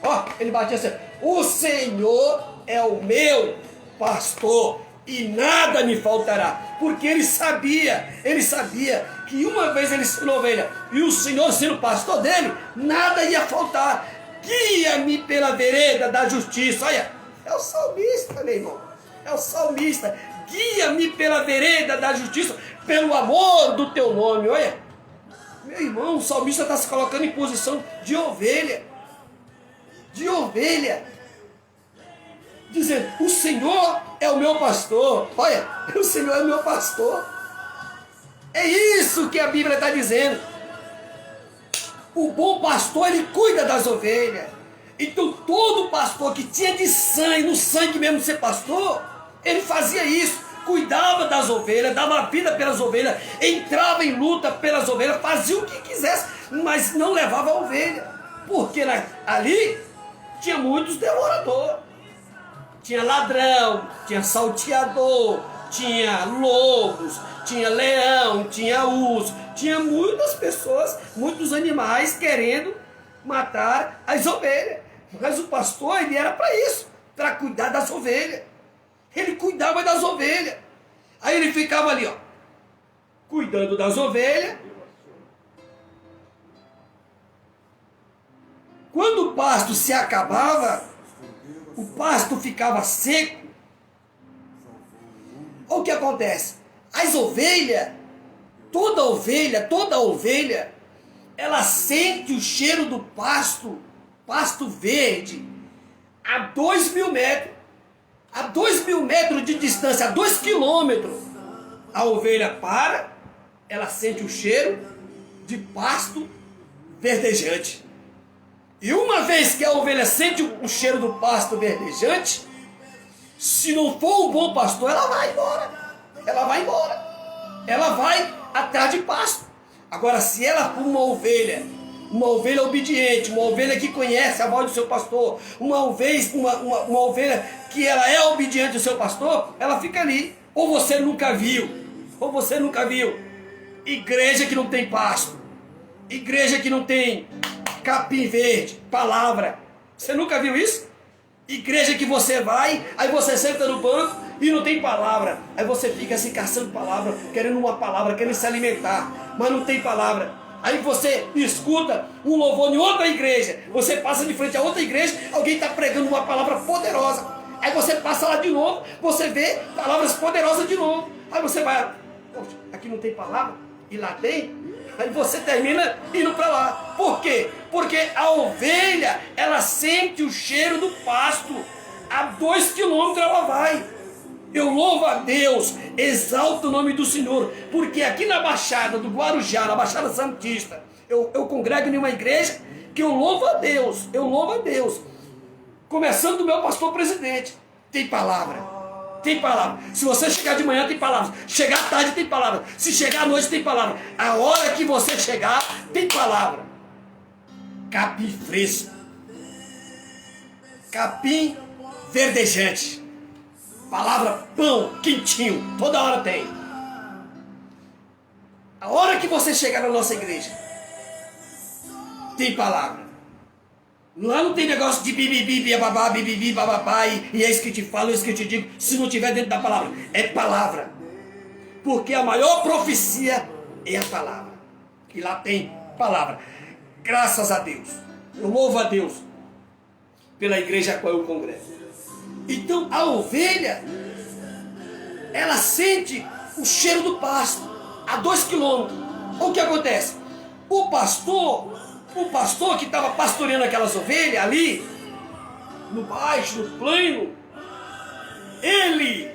Ó, ele batia assim: o Senhor é o meu pastor e nada me faltará. Porque ele sabia que uma vez ele ensinou ovelha e o Senhor sendo pastor dele, nada ia faltar. Guia-me pela vereda da justiça. Olha, é o salmista, meu irmão. É o salmista. Guia-me pela vereda da justiça, pelo amor do teu nome. Olha, meu irmão, o salmista está se colocando em posição de ovelha. De ovelha. Dizendo, o Senhor é o meu pastor. Olha, o Senhor é o meu pastor. É isso que a Bíblia está dizendo. O bom pastor, ele cuida das ovelhas. Então todo pastor que tinha de sangue, no sangue mesmo de ser pastor, ele fazia isso. cuidava das ovelhas, dava vida pelas ovelhas, entrava em luta pelas ovelhas, fazia o que quisesse, mas não levava a ovelha, porque ali tinha muitos devoradores, tinha ladrão, tinha salteador, tinha lobos, tinha leão, tinha urso, tinha muitas pessoas, muitos animais querendo matar as ovelhas. Mas o pastor, ele era para isso, para cuidar das ovelhas. Ele cuidava das ovelhas. Aí ele ficava ali, ó, cuidando das ovelhas. Quando o pasto se acabava, o pasto ficava seco. Olha o que acontece. As ovelhas, toda ovelha, ela sente o cheiro do pasto verde, a 2.000 metros. A 2.000 metros de distância, a 2 quilômetros, a ovelha para, ela sente o cheiro de pasto verdejante. E uma vez que a ovelha sente o cheiro do pasto verdejante, se não for um bom pastor, ela vai embora. Ela vai embora. Ela vai atrás de pasto. Agora, se ela for uma ovelha obediente, uma ovelha que conhece a voz do seu pastor, uma ovelha que ela é obediente ao seu pastor, ela fica ali. Ou você nunca viu, igreja que não tem pasto, igreja que não tem capim verde, palavra. Você nunca viu isso? Igreja que você vai, aí você senta no banco e não tem palavra. Aí você fica assim caçando palavra, querendo uma palavra, querendo se alimentar, mas não tem palavra. Aí você escuta um louvor em outra igreja, você passa de frente a outra igreja, alguém está pregando uma palavra poderosa. Aí você passa lá de novo, você vê palavras poderosas de novo. Aí você vai, poxa, aqui não tem palavra, e lá tem. Aí você termina indo para lá. Por quê? Porque a ovelha, ela sente o cheiro do pasto. A 2 quilômetros ela vai. Eu louvo a Deus, exalto o nome do Senhor, porque aqui na Baixada do Guarujá, na Baixada Santista, eu congrego em uma igreja que eu louvo a Deus. Começando do meu pastor presidente, tem palavra. Tem palavra. Se você chegar de manhã, tem palavra. Chegar à tarde, tem palavra. Se chegar à noite, tem palavra. A hora que você chegar, tem palavra. Capim fresco. Capim verdejante. Palavra pão quentinho. Toda hora tem. A hora que você chegar na nossa igreja, tem palavra. Lá não tem negócio de bibibi, bababá, e é isso que te falo, é isso que te digo, se não tiver dentro da palavra. É palavra. Porque a maior profecia é a palavra. E lá tem palavra. Graças a Deus. Eu louvo a Deus pela igreja a qual eu congrego. Então a ovelha, ela sente o cheiro do pasto a 2 quilômetros. O que acontece? O pastor que estava pastoreando aquelas ovelhas ali, no baixo, no plano, ele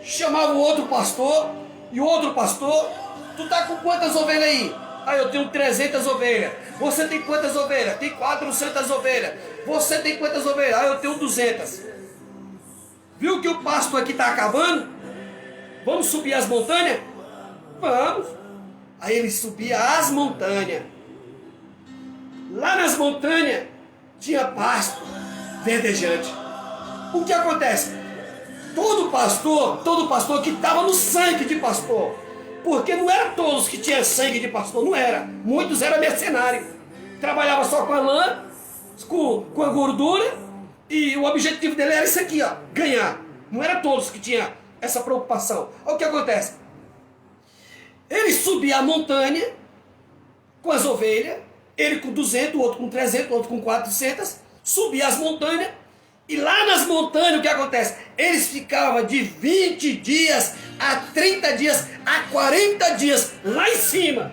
chamava o outro pastor, e o outro pastor, tu tá com quantas ovelhas aí? Ah, eu tenho 300 ovelhas. Você tem quantas ovelhas? Tem 400 ovelhas. Você tem quantas ovelhas? Ah, eu tenho 200. Viu que o pasto aqui está acabando? Vamos subir as montanhas? Vamos. Aí ele subia as montanhas. Lá nas montanhas tinha pasto verdejante. O que acontece? Todo pastor que estava no sangue de pastor, porque não eram todos que tinham sangue de pastor, não era. Muitos eram mercenários. Trabalhava só com a lã, com a gordura, e o objetivo dele era isso aqui, ó, ganhar. Não era todos que tinham essa preocupação. Olha o que acontece. Ele subia a montanha com as ovelhas, ele com 200, o outro com 300, o outro com 400, subia as montanhas, e lá nas montanhas o que acontece? Eles ficavam de 20 dias a 30 dias, a 40 dias lá em cima,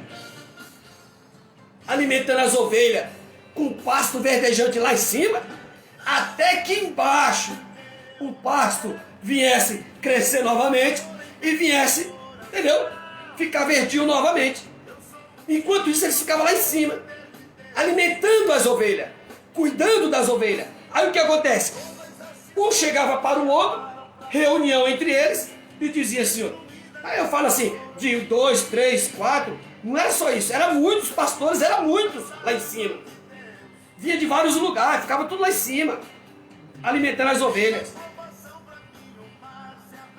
alimentando as ovelhas com pasto verdejante lá em cima, até que embaixo o pasto viesse crescer novamente e viesse, entendeu? Ficar verdinho novamente. Enquanto isso eles ficavam lá em cima, alimentando as ovelhas, cuidando das ovelhas. Aí o que acontece? Um chegava para o outro, reunião entre eles, e dizia assim, ó, aí eu falo assim, de 2, 3, 4, não era só isso, era muitos pastores, era muitos lá em cima. Vinha de vários lugares, ficava tudo lá em cima, alimentando as ovelhas.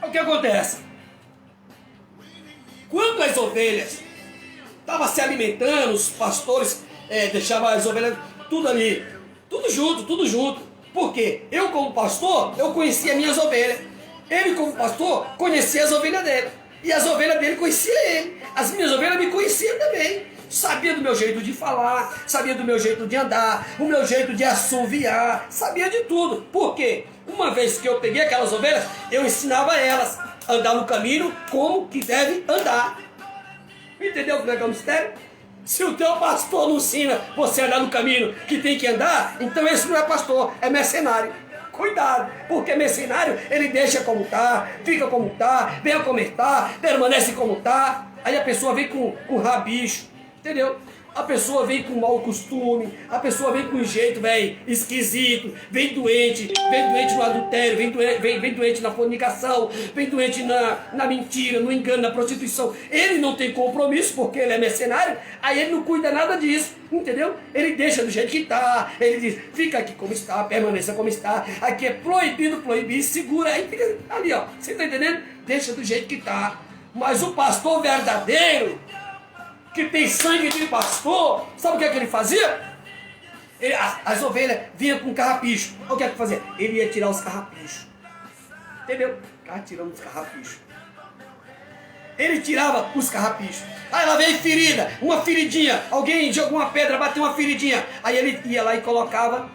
O que acontece? Quando as ovelhas estavam se alimentando, os pastores deixavam as ovelhas tudo ali, tudo junto. Por quê? Eu como pastor, eu conhecia minhas ovelhas. Ele como pastor, conhecia as ovelhas dele. E as ovelhas dele conheciam ele. As minhas ovelhas me conheciam também. Sabia do meu jeito de falar, sabia do meu jeito de andar, o meu jeito de assoviar, sabia de tudo. Por quê? Uma vez que eu peguei aquelas ovelhas, eu ensinava elas a andar no caminho como que deve andar. Entendeu como é que é o mistério? Se o teu pastor não ensina você a andar no caminho que tem que andar, então esse não é pastor, é mercenário. Cuidado, porque mercenário, ele deixa como está, fica como está, vem como está, permanece como está. Aí a pessoa vem com rabicho, entendeu? A pessoa vem com mau costume, a pessoa vem com jeito, velho, esquisito, vem doente no adultério, vem doente na fornicação, vem doente na mentira, no engano, na prostituição. Ele não tem compromisso porque ele é mercenário, aí ele não cuida nada disso, entendeu? Ele deixa do jeito que está, ele diz, fica aqui como está, permaneça como está, aqui é proibido proibir, segura, aí fica ali, ó, você está entendendo? Deixa do jeito que está. Mas o pastor verdadeiro, que tem sangue de pastor, sabe o que é que ele fazia? As ovelhas vinham com carrapicho. O que é que fazia? Ele ia tirar os carrapichos. Entendeu? Ficava tirando os carrapichos. Ele tirava os carrapichos. Aí ela veio ferida, uma feridinha. Alguém jogou uma pedra, bateu uma feridinha. Aí ele ia lá e colocava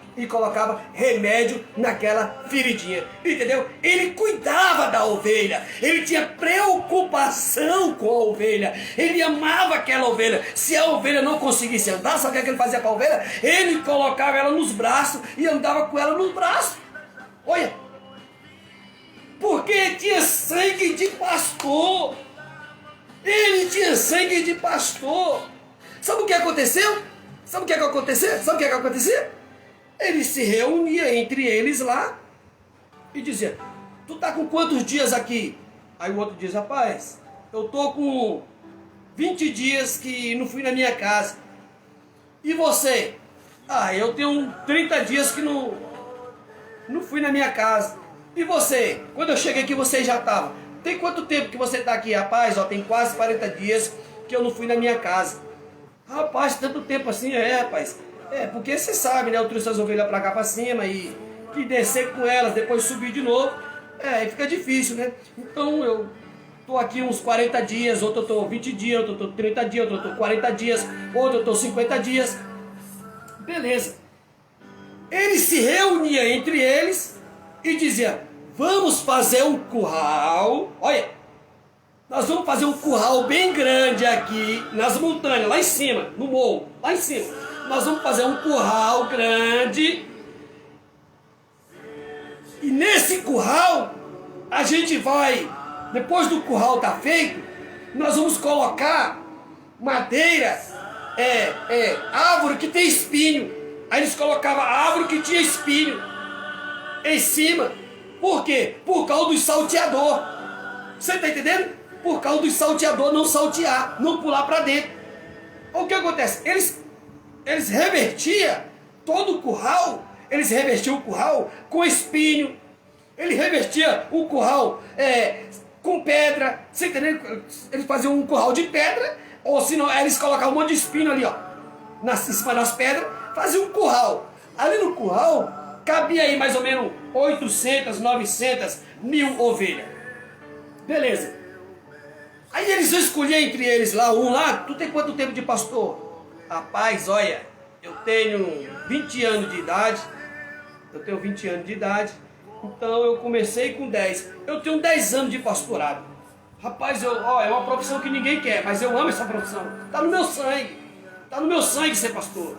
remédio naquela feridinha. Entendeu? Ele cuidava da ovelha. Ele tinha preocupação com a ovelha. Ele amava aquela ovelha. Se a ovelha não conseguisse andar, sabe o que ele fazia com a ovelha? Ele colocava ela nos braços e andava com ela nos braços. Olha. Porque tinha sangue de pastor. Ele tinha sangue de pastor. Sabe o que aconteceu? Sabe o que acontecia? Ele se reunia entre eles lá e dizia, tu tá com quantos dias aqui? Aí o outro diz, rapaz, eu tô com 20 dias que não fui na minha casa. E você? Ah, eu tenho 30 dias que não fui na minha casa. E você? Quando eu cheguei aqui, você já estava. Tem quanto tempo que você está aqui? Rapaz, ó, tem quase 40 dias que eu não fui na minha casa. Rapaz, tanto tempo assim, rapaz. Porque você sabe, né? Eu trouxe as ovelhas para cá para cima e que descer com elas, depois subir de novo. Aí fica difícil, né? Então eu tô aqui uns 40 dias, outro eu tô 20 dias, outro eu tô 30 dias, outro eu tô 40 dias, outro eu tô 50 dias. Beleza. Ele se reunia entre eles e dizia, vamos fazer um curral. Olha, nós vamos fazer um curral bem grande aqui nas montanhas, lá em cima, no morro, lá em cima. Nós vamos fazer um curral grande. E nesse curral, a gente vai, depois do curral estar feito, nós vamos colocar madeira, árvore que tem espinho. Aí eles colocavam árvore que tinha espinho em cima. Por quê? Por causa do salteador. Você está entendendo? Por causa do salteador não saltear, não pular para dentro. O que acontece? Eles revertiam todo o curral, eles revestiam o curral com espinho, ele revestia o curral com pedra, você entendeu? Eles faziam um curral de pedra, ou senão eles colocavam um monte de espinho ali, ó, em cima das pedras, faziam um curral. Ali no curral, cabia aí mais ou menos 800, 900, 1000 ovelhas. Beleza. Aí eles escolhiam entre eles lá, tu tem quanto tempo de pastor? Rapaz, olha, eu tenho 20 anos de idade, então eu comecei com 10, eu tenho 10 anos de pastorado. Rapaz, é uma profissão que ninguém quer, mas eu amo essa profissão, está no meu sangue ser pastor,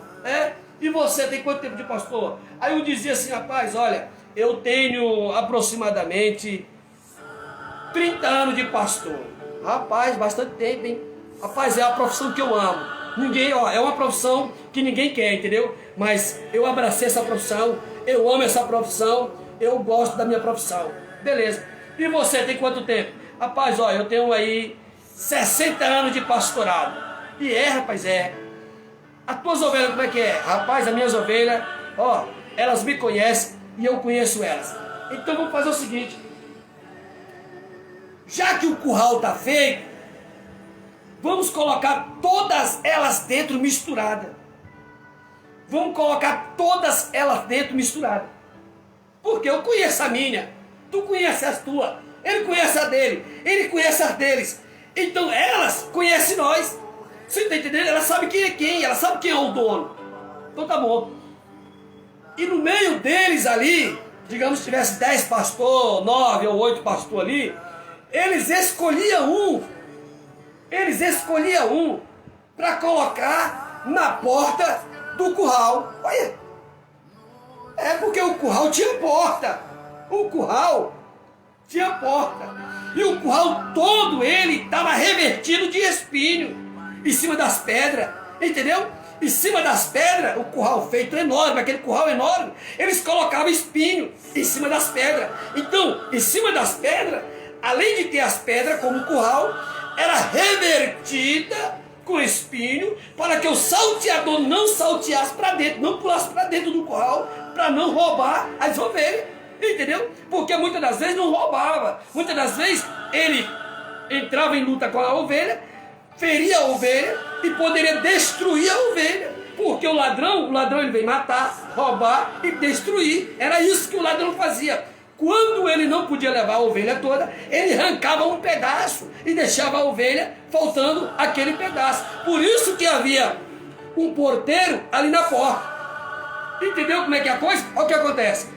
E você tem quanto tempo de pastor? Aí eu dizia assim, rapaz, olha, eu tenho aproximadamente 30 anos de pastor. Rapaz, bastante tempo, hein? Rapaz, é a profissão que eu amo. É uma profissão que ninguém quer, entendeu? Mas eu abracei essa profissão, eu amo essa profissão, eu gosto da minha profissão. Beleza. E você tem quanto tempo? rapaz, ó, eu tenho aí 60 anos de pastorado. E rapaz, As tuas ovelhas, como é que é? Rapaz, as minhas ovelhas, ó, elas me conhecem e eu conheço elas. Então vamos fazer o seguinte. Já que o curral está feito, vamos colocar todas elas dentro misturadas. Vamos colocar todas elas dentro misturadas. Porque eu conheço a minha, tu conhece as tuas, ele conhece a dele, ele conhece as deles. Então elas conhecem nós. Você está entendendo? Ela sabe quem é quem, ela sabe quem é o dono. Então tá bom. E no meio deles ali, digamos que tivesse 10 pastores, 9 ou 8 pastores ali, eles escolhiam um para colocar na porta do curral. Olha, porque o curral tinha porta. O curral tinha porta. E o curral todo ele estava revertido de espinho em cima das pedras, entendeu? Em cima das pedras, o curral feito enorme, aquele curral enorme, eles colocavam espinho em cima das pedras. Então, em cima das pedras, além de ter as pedras como curral, era revertida com espinho para que o salteador não salteasse para dentro, não pulasse para dentro do curral, para não roubar as ovelhas, entendeu? Porque muitas das vezes não roubava, muitas das vezes ele entrava em luta com a ovelha, feria a ovelha e poderia destruir a ovelha, porque o ladrão ele vem matar, roubar e destruir. Era isso que o ladrão fazia. Quando ele não podia levar a ovelha toda, ele arrancava um pedaço e deixava a ovelha faltando aquele pedaço. Por isso que havia um porteiro ali na porta. Entendeu como é que é a coisa? Olha o que acontece.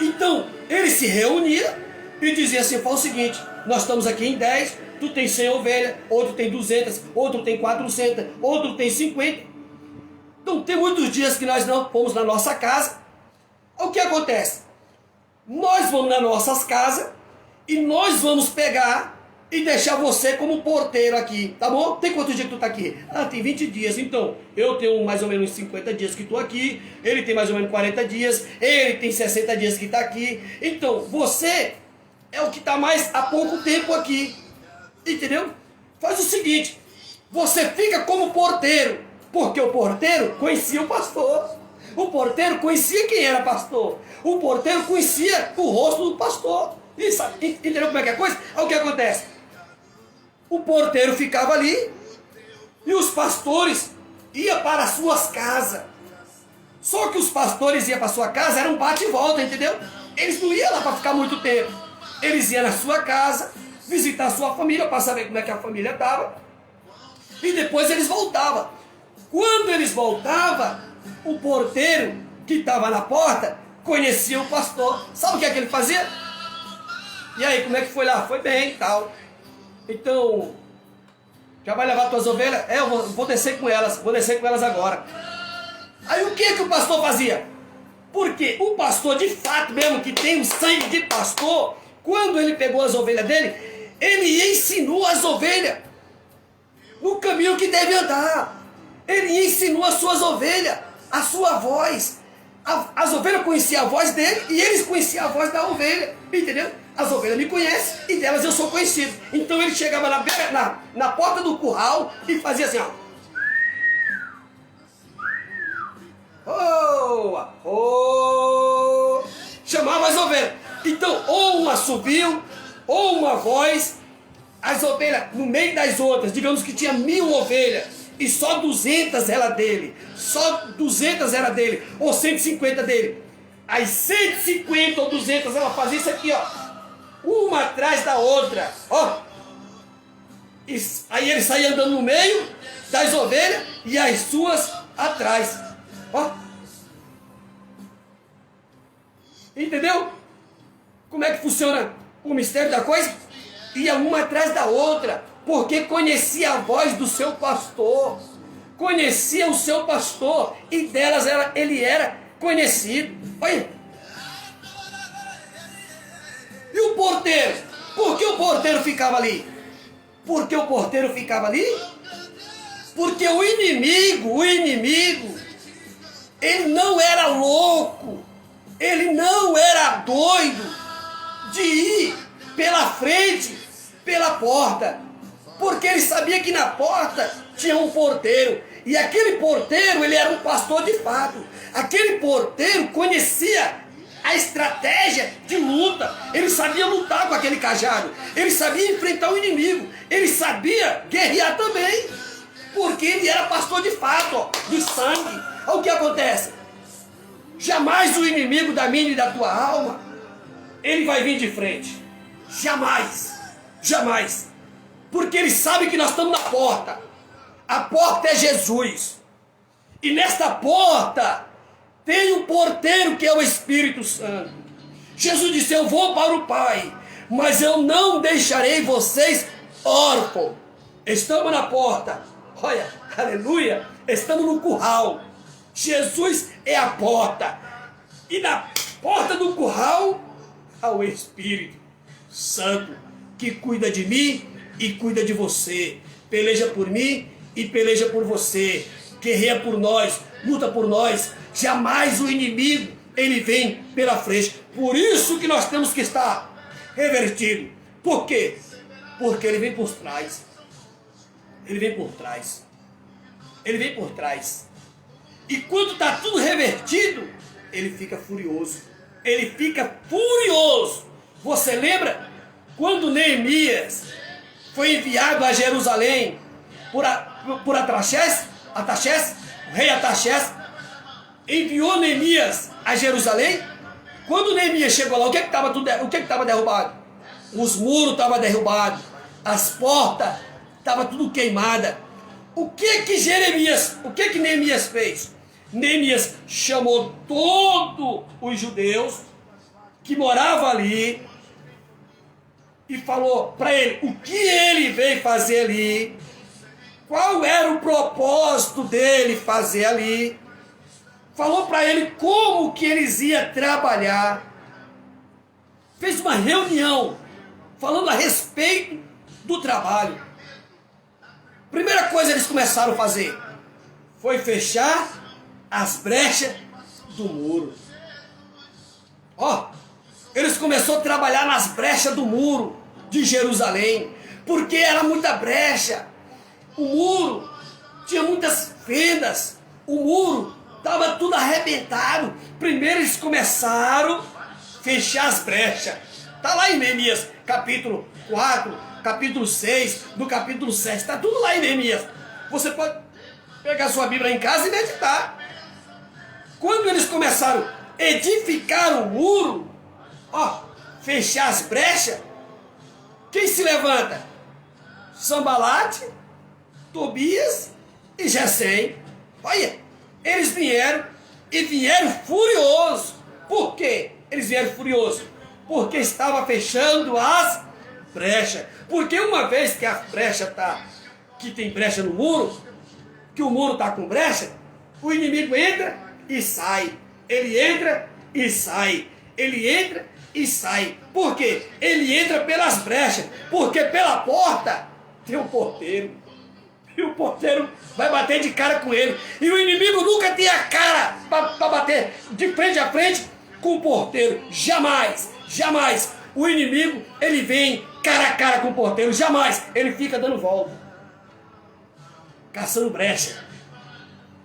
Então, ele se reunia e dizia assim, fala o seguinte, nós estamos aqui em 10, tu tem 100 ovelhas, outro tem 200, outro tem 400, outro tem 50. Então, tem muitos dias que nós não fomos na nossa casa. O que acontece? Nós vamos nas nossas casas e nós vamos pegar e deixar você como porteiro aqui, tá bom? Tem quantos dias que tu tá aqui? Tem 20 dias, então eu tenho mais ou menos 50 dias que tô aqui, ele tem mais ou menos 40 dias, ele tem 60 dias que tá aqui. Então, você é o que tá mais há pouco tempo aqui, entendeu? Faz o seguinte, você fica como porteiro, porque o porteiro conhecia o pastor. O porteiro conhecia quem era pastor. O porteiro conhecia o rosto do pastor. Isso, entendeu como é que é a coisa? Olha o que acontece. O porteiro ficava ali e os pastores iam para as suas casas. Só que os pastores iam para a sua casa, era um bate e volta, entendeu? Eles não iam lá para ficar muito tempo. Eles iam na sua casa, visitar a sua família, para saber como é que a família estava. E depois eles voltavam. Quando eles voltavam, o porteiro que estava na porta conhecia o pastor. Sabe o que é que ele fazia? E aí, como é que foi lá? Foi bem e tal. Então, já vai levar tuas ovelhas? Eu vou descer com elas agora. Aí o que é que o pastor fazia? Porque o pastor, de fato mesmo, que tem o sangue de pastor, quando ele pegou as ovelhas dele, ele ensinou as ovelhas no caminho que deve andar. Ele ensinou as suas ovelhas, a sua voz. As ovelhas conheciam a voz dele e eles conheciam a voz da ovelha, entendeu? As ovelhas me conhecem e delas eu sou conhecido. Então ele chegava na porta do curral e fazia assim, ó. Chamava as ovelhas. Então, ou um assovio, ou uma voz, as ovelhas no meio das outras, digamos que tinha 1000 ovelhas, e só 200 era dele, ou 150 dele. As 150 ou 200, ela fazia isso aqui, ó, uma atrás da outra, ó. Aí ele saía andando no meio das ovelhas e as suas atrás, ó. Entendeu? Como é que funciona o mistério da coisa? Ia uma atrás da outra, porque conhecia a voz do seu pastor, conhecia o seu pastor, e delas ele era conhecido. Olha. E o porteiro? Por que o porteiro ficava ali? Porque o porteiro ficava ali? Porque o inimigo, ele não era louco, ele não era doido de ir pela frente, pela porta, porque ele sabia que na porta tinha um porteiro, e aquele porteiro, ele era um pastor de fato. Aquele porteiro conhecia a estratégia de luta, ele sabia lutar com aquele cajado, ele sabia enfrentar o inimigo, ele sabia guerrear também, porque ele era pastor de fato, ó, de sangue. Olha o que acontece: jamais o inimigo da minha e da tua alma, ele vai vir de frente, jamais, jamais, porque ele sabe que nós estamos na porta. A porta é Jesus, e nesta porta tem um porteiro que é o Espírito Santo. Jesus disse: eu vou para o Pai, mas eu não deixarei vocês órfãos. Estamos na porta, olha, aleluia, estamos no curral. Jesus é a porta, e na porta do curral há o Espírito Santo, que cuida de mim e cuida de você, peleja por mim e peleja por você, guerreia por nós, luta por nós. Jamais o inimigo, ele vem pela frente. Por isso que nós temos que estar revertido. Por quê? Porque ele vem por trás. Ele vem por trás. Ele vem por trás. E quando está tudo revertido, ele fica furioso. Ele fica furioso. Você lembra quando Neemias foi enviado a Jerusalém por Ataxés, o rei Ataxés enviou Neemias a Jerusalém? Quando Neemias chegou lá, o que estava derrubado? Os muros estavam derrubados, as portas estavam tudo queimadas. O que Neemias fez? Neemias chamou todos os judeus que moravam ali e falou para ele o que ele veio fazer ali, qual era o propósito dele fazer ali. Falou para ele como que eles iam trabalhar. Fez uma reunião falando a respeito do trabalho. Primeira coisa que eles começaram a fazer foi fechar as brechas do muro. Ó, eles começaram a trabalhar nas brechas do muro de Jerusalém, porque era muita brecha. O muro tinha muitas fendas, o muro estava tudo arrebentado. Primeiro eles começaram a fechar as brechas. Está lá em Neemias, capítulo 4, capítulo 6, do capítulo 7. Está tudo lá em Neemias. Você pode pegar sua Bíblia em casa e meditar. Quando eles começaram a edificar o muro, ó, fechar as brechas, quem se levanta? Sanbalate, Tobias e Gesem. Olha, eles vieram furiosos. Por quê? Eles vieram furiosos porque estava fechando as brechas. Porque uma vez que a brecha tá, que tem brecha no muro, que o muro está com brecha, o inimigo entra e sai. Ele entra e sai. Ele entra e sai. Por quê? Ele entra pelas brechas, porque pela porta tem um porteiro. E o porteiro vai bater de cara com ele. E o inimigo nunca tem a cara para bater de frente a frente com o porteiro. Jamais, jamais. O inimigo, ele vem cara a cara com o porteiro. Jamais. Ele fica dando volta, caçando brecha.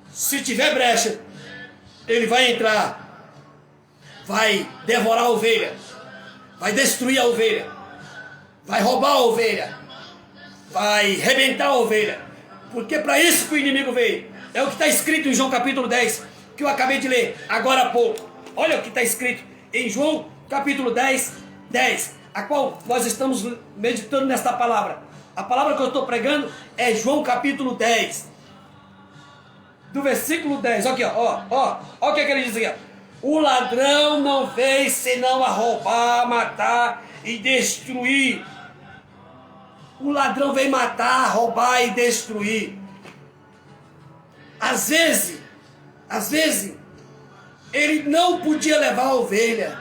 Se tiver brecha, ele vai entrar, vai devorar a ovelha, vai destruir a ovelha, vai roubar a ovelha, vai rebentar a ovelha. Porque para isso que o inimigo veio. É o que está escrito em João capítulo 10, que eu acabei de ler agora há pouco. Olha o que está escrito em João capítulo 10, a qual nós estamos meditando nesta palavra. A palavra que eu estou pregando é João capítulo 10, do versículo 10. Aqui, ó o que ele diz aqui, ó. O ladrão não veio senão a roubar, matar e destruir. O ladrão vem matar, roubar e destruir. Às vezes, ele não podia levar a ovelha,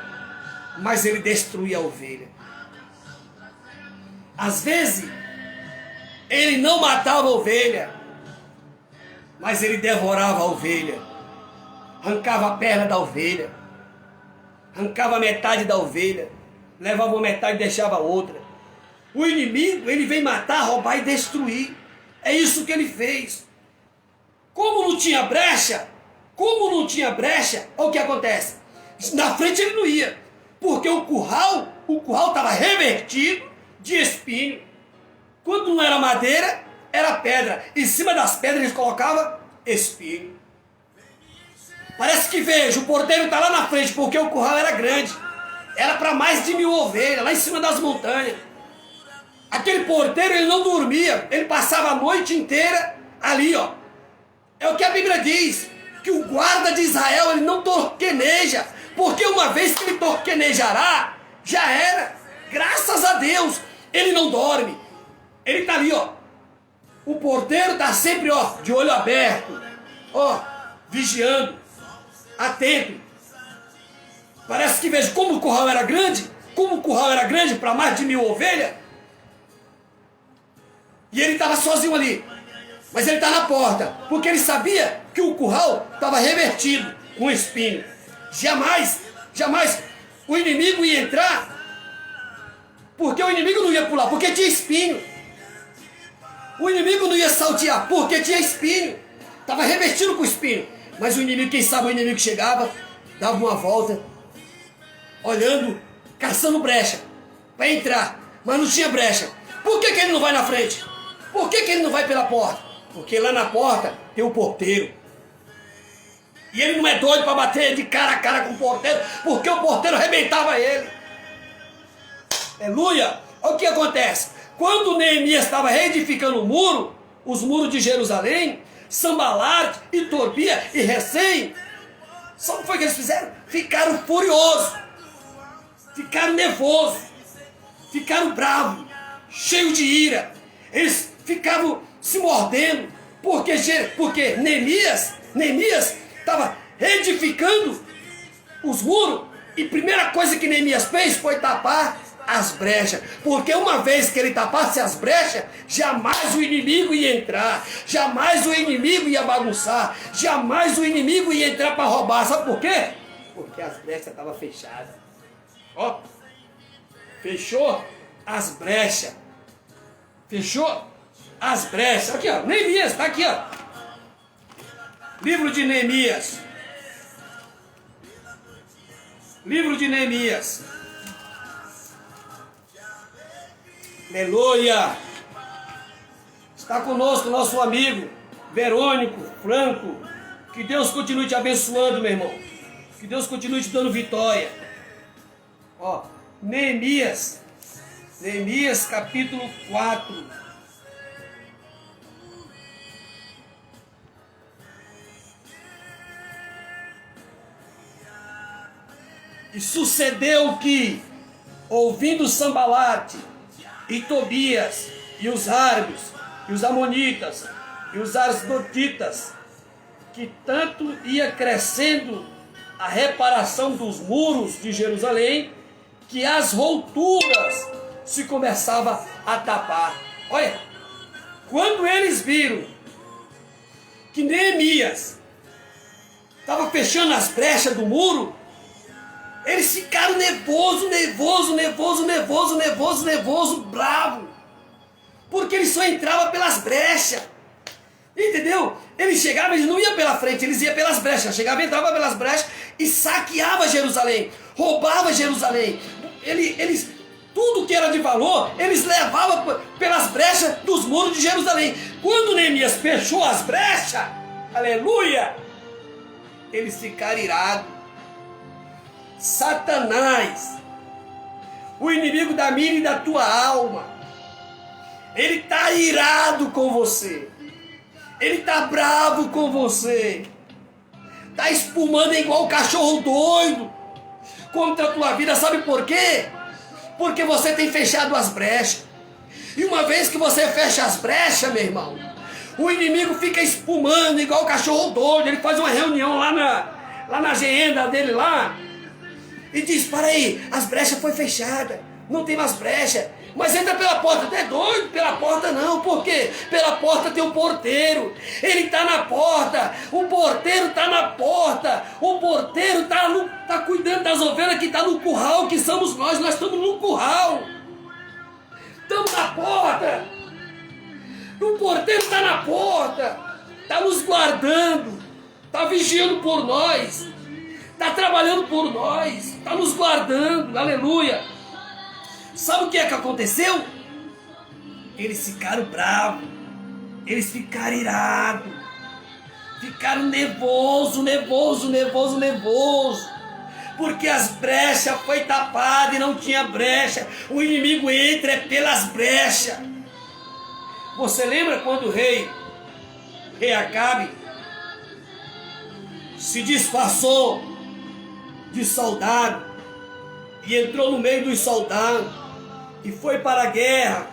mas ele destruía a ovelha. Às vezes, ele não matava a ovelha, mas ele devorava a ovelha. Arrancava a perna da ovelha, arrancava metade da ovelha. levava uma metade e deixava a outra. O inimigo, ele vem matar, roubar e destruir. É isso que ele fez. Como não tinha brecha, olha o que acontece. Na frente ele não ia, porque o curral estava revertido de espinho. Quando não era madeira, era pedra. Em cima das pedras eles colocavam espinho. Parece que vejo, o porteiro está lá na frente, porque o curral era grande. Era para mais de 1000 ovelhas, lá em cima das montanhas. Aquele porteiro, ele não dormia, ele passava a noite inteira ali, ó. É o que a Bíblia diz, que o guarda de Israel, ele não torqueneja, porque uma vez que ele torquenejará, já era. Graças a Deus, ele não dorme. Ele está ali, ó. O porteiro está sempre, ó, de olho aberto, ó, vigiando, atento. Parece que vejo como o curral era grande, para mais de 1000 ovelhas. E ele estava sozinho ali, mas ele está na porta, porque ele sabia que o curral estava revertido com espinho. Jamais o inimigo ia entrar, porque o inimigo não ia pular, porque tinha espinho. O inimigo não ia saltear, porque tinha espinho. Estava revestido com espinho. Mas o inimigo, quem sabe o inimigo chegava, dava uma volta, olhando, caçando brecha, para entrar. Mas não tinha brecha. Por que ele não vai na frente? Por que ele não vai pela porta? Porque lá na porta tem o porteiro. E ele não é doido para bater de cara a cara com o porteiro, porque o porteiro arrebentava ele. Aleluia! Olha o que acontece. Quando Neemias estava reedificando o muro, os muros de Jerusalém, Sambalate e Tobia e Recém, sabe o que foi que eles fizeram? Ficaram furiosos, ficaram nervosos, ficaram bravos, cheios de ira. Eles ficavam se mordendo, porque Neemias estava reedificando os muros, e a primeira coisa que Neemias fez foi tapar as brechas, porque uma vez que ele tapasse as brechas, jamais o inimigo ia entrar, jamais o inimigo ia bagunçar, jamais o inimigo ia entrar para roubar. Sabe por quê? Porque as brechas estavam fechadas. Ó, fechou as brechas, fechou as brechas. Aqui, ó, Neemias, está aqui, ó, livro de Neemias, Aleluia! Está conosco nosso amigo Verônico Franco. Que Deus continue te abençoando, meu irmão. Que Deus continue te dando vitória. Ó, Neemias capítulo 4. E sucedeu que, ouvindo Sambalate e Tobias, e os árabes, e os amonitas, e os asdotitas, que tanto ia crescendo a reparação dos muros de Jerusalém, que as rupturas se começavam a tapar. Olha, quando eles viram que Neemias estava fechando as brechas do muro, eles ficaram nervoso, bravo. Porque eles só entravam pelas brechas. Entendeu? Eles chegavam, eles não iam pela frente, eles iam pelas brechas. Chegavam, entravam pelas brechas e saqueavam Jerusalém, roubavam Jerusalém. Eles, tudo que era de valor, eles levavam pelas brechas dos muros de Jerusalém. Quando Neemias fechou as brechas, aleluia, eles ficaram irados. Satanás, o inimigo da minha e da tua alma, ele está irado com você, ele está bravo com você, está espumando igual um cachorro doido contra a tua vida. Sabe por quê? Porque você tem fechado as brechas. E uma vez que você fecha as brechas, meu irmão, o inimigo fica espumando igual um cachorro doido. Ele faz uma reunião lá na agenda dele lá e diz: para aí, as brechas foi fechada, não tem mais brecha. Mas entra pela porta. É doido? Pela porta não. Por quê? Pela porta tem o porteiro. Ele está na porta. O porteiro está na porta. O porteiro está cuidando das ovelhas que está no curral, que somos nós. Nós estamos no curral. Estamos na porta. O porteiro está na porta. Está nos guardando. Está vigiando por nós. Está trabalhando por nós. Está nos guardando. Aleluia. Sabe o que é que aconteceu? Eles ficaram bravos. Eles ficaram irados. Ficaram nervoso. Porque as brechas foi tapadas e não tinha brecha. O inimigo entra pelas brechas. Você lembra quando o rei Acabe se disfarçou de soldado e entrou no meio dos soldados e foi para a guerra,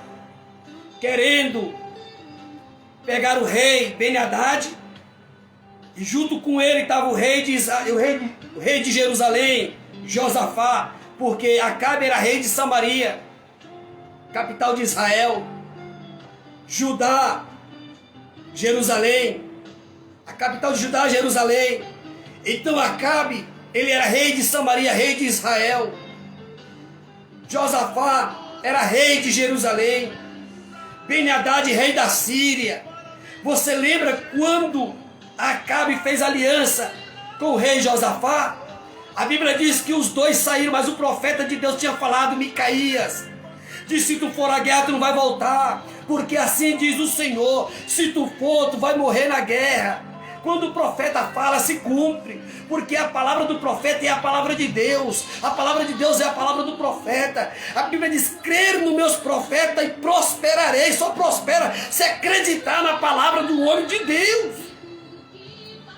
querendo pegar o rei Ben-Hadad, e junto com ele estava o rei de Jerusalém, Josafá, porque Acabe era rei de Samaria, capital de Israel. Judá, Jerusalém, a capital de Judá, Jerusalém. Então Acabe, ele era rei de Samaria, rei de Israel. Josafá era rei de Jerusalém. Ben-Hadad, rei da Síria. Você lembra quando Acabe fez aliança com o rei Josafá? A Bíblia diz que os dois saíram, mas o profeta de Deus tinha falado, Micaías, disse: se tu for à guerra, tu não vai voltar, porque assim diz o Senhor, se tu for, tu vai morrer na guerra. Quando o profeta fala, se cumpre, porque a palavra do profeta é a palavra de Deus. A palavra de Deus é a palavra do profeta. A Bíblia diz: crer nos meus profetas e prosperarei. Só prospera se acreditar na palavra do homem de Deus.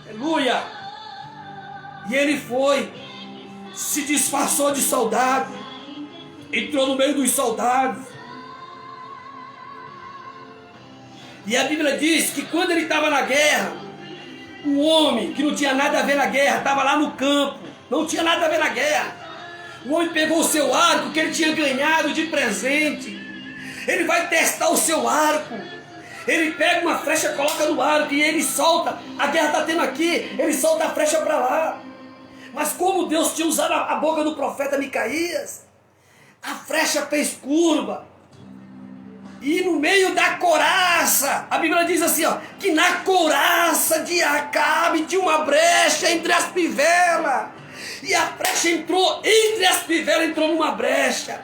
Aleluia. E ele foi, se disfarçou de soldado, entrou no meio dos soldados. E a Bíblia diz que quando ele estava na guerra, um homem que não tinha nada a ver na guerra, estava lá no campo, não tinha nada a ver na guerra. O homem pegou o seu arco que ele tinha ganhado de presente. Ele vai testar o seu arco. Ele pega uma flecha, coloca no arco e ele solta. A guerra está tendo aqui, ele solta a flecha para lá. Mas como Deus tinha usado a boca do profeta Micaías, a flecha fez curva. E no meio da couraça, a Bíblia diz assim, ó, que na couraça de Acabe tinha uma brecha entre as pivelas. E a brecha entrou, entre as pivelas entrou numa brecha.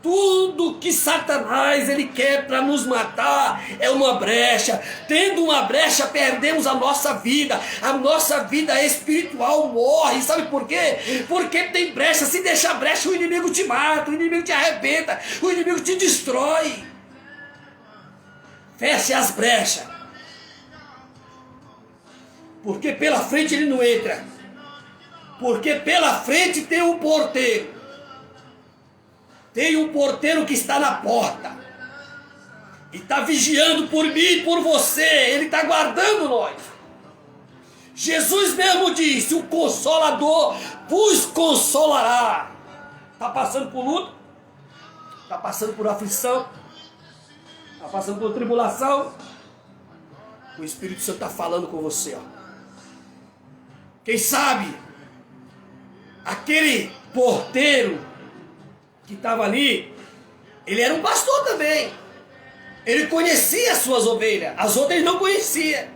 Tudo que Satanás ele quer para nos matar é uma brecha. Tendo uma brecha, perdemos a nossa vida. A nossa vida espiritual morre. Sabe por quê? Porque tem brecha. Se deixar brecha, o inimigo te mata, o inimigo te arrebenta, o inimigo te destrói. Feche as brechas. Porque pela frente ele não entra. Porque pela frente tem um porteiro. Tem um porteiro que está na porta. E está vigiando por mim e por você. Ele está guardando nós. Jesus mesmo disse: o Consolador vos consolará. Está passando por luta? Está passando por aflição? Está passando por tribulação? O Espírito Santo está falando com você, ó. Quem sabe aquele porteiro que estava ali, ele era um pastor também. Ele conhecia as suas ovelhas, as outras ele não conhecia.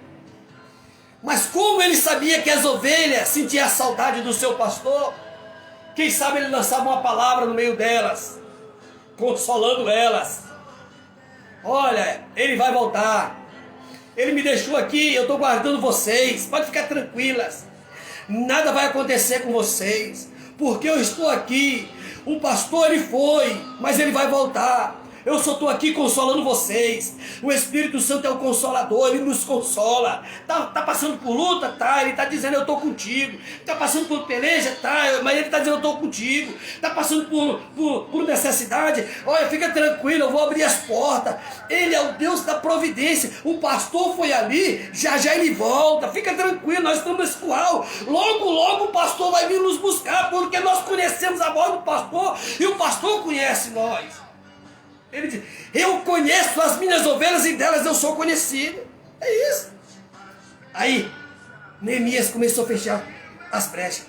Mas como ele sabia que as ovelhas sentiam a saudade do seu pastor, quem sabe ele lançava uma palavra no meio delas, consolando elas. Olha, ele vai voltar. Ele me deixou aqui, eu estou guardando vocês. Pode ficar tranquilas. Nada vai acontecer com vocês, porque eu estou aqui. O pastor ele foi, mas ele vai voltar. Eu só estou aqui consolando vocês. O Espírito Santo é o Consolador, ele nos consola. Tá passando por luta? Tá, ele está dizendo: eu estou contigo. Está passando por peleja? Tá, mas ele está dizendo: eu estou contigo. Está passando por necessidade? Olha, fica tranquilo, eu vou abrir as portas. Ele é o Deus da providência. O pastor foi ali, já ele volta. Fica tranquilo, nós estamos nesse curral. Logo o pastor vai vir nos buscar, porque nós conhecemos a voz do pastor e o pastor conhece nós. Ele diz, eu conheço as minhas ovelhas e delas eu sou conhecido. É isso. Aí, Neemias começou a fechar as brechas.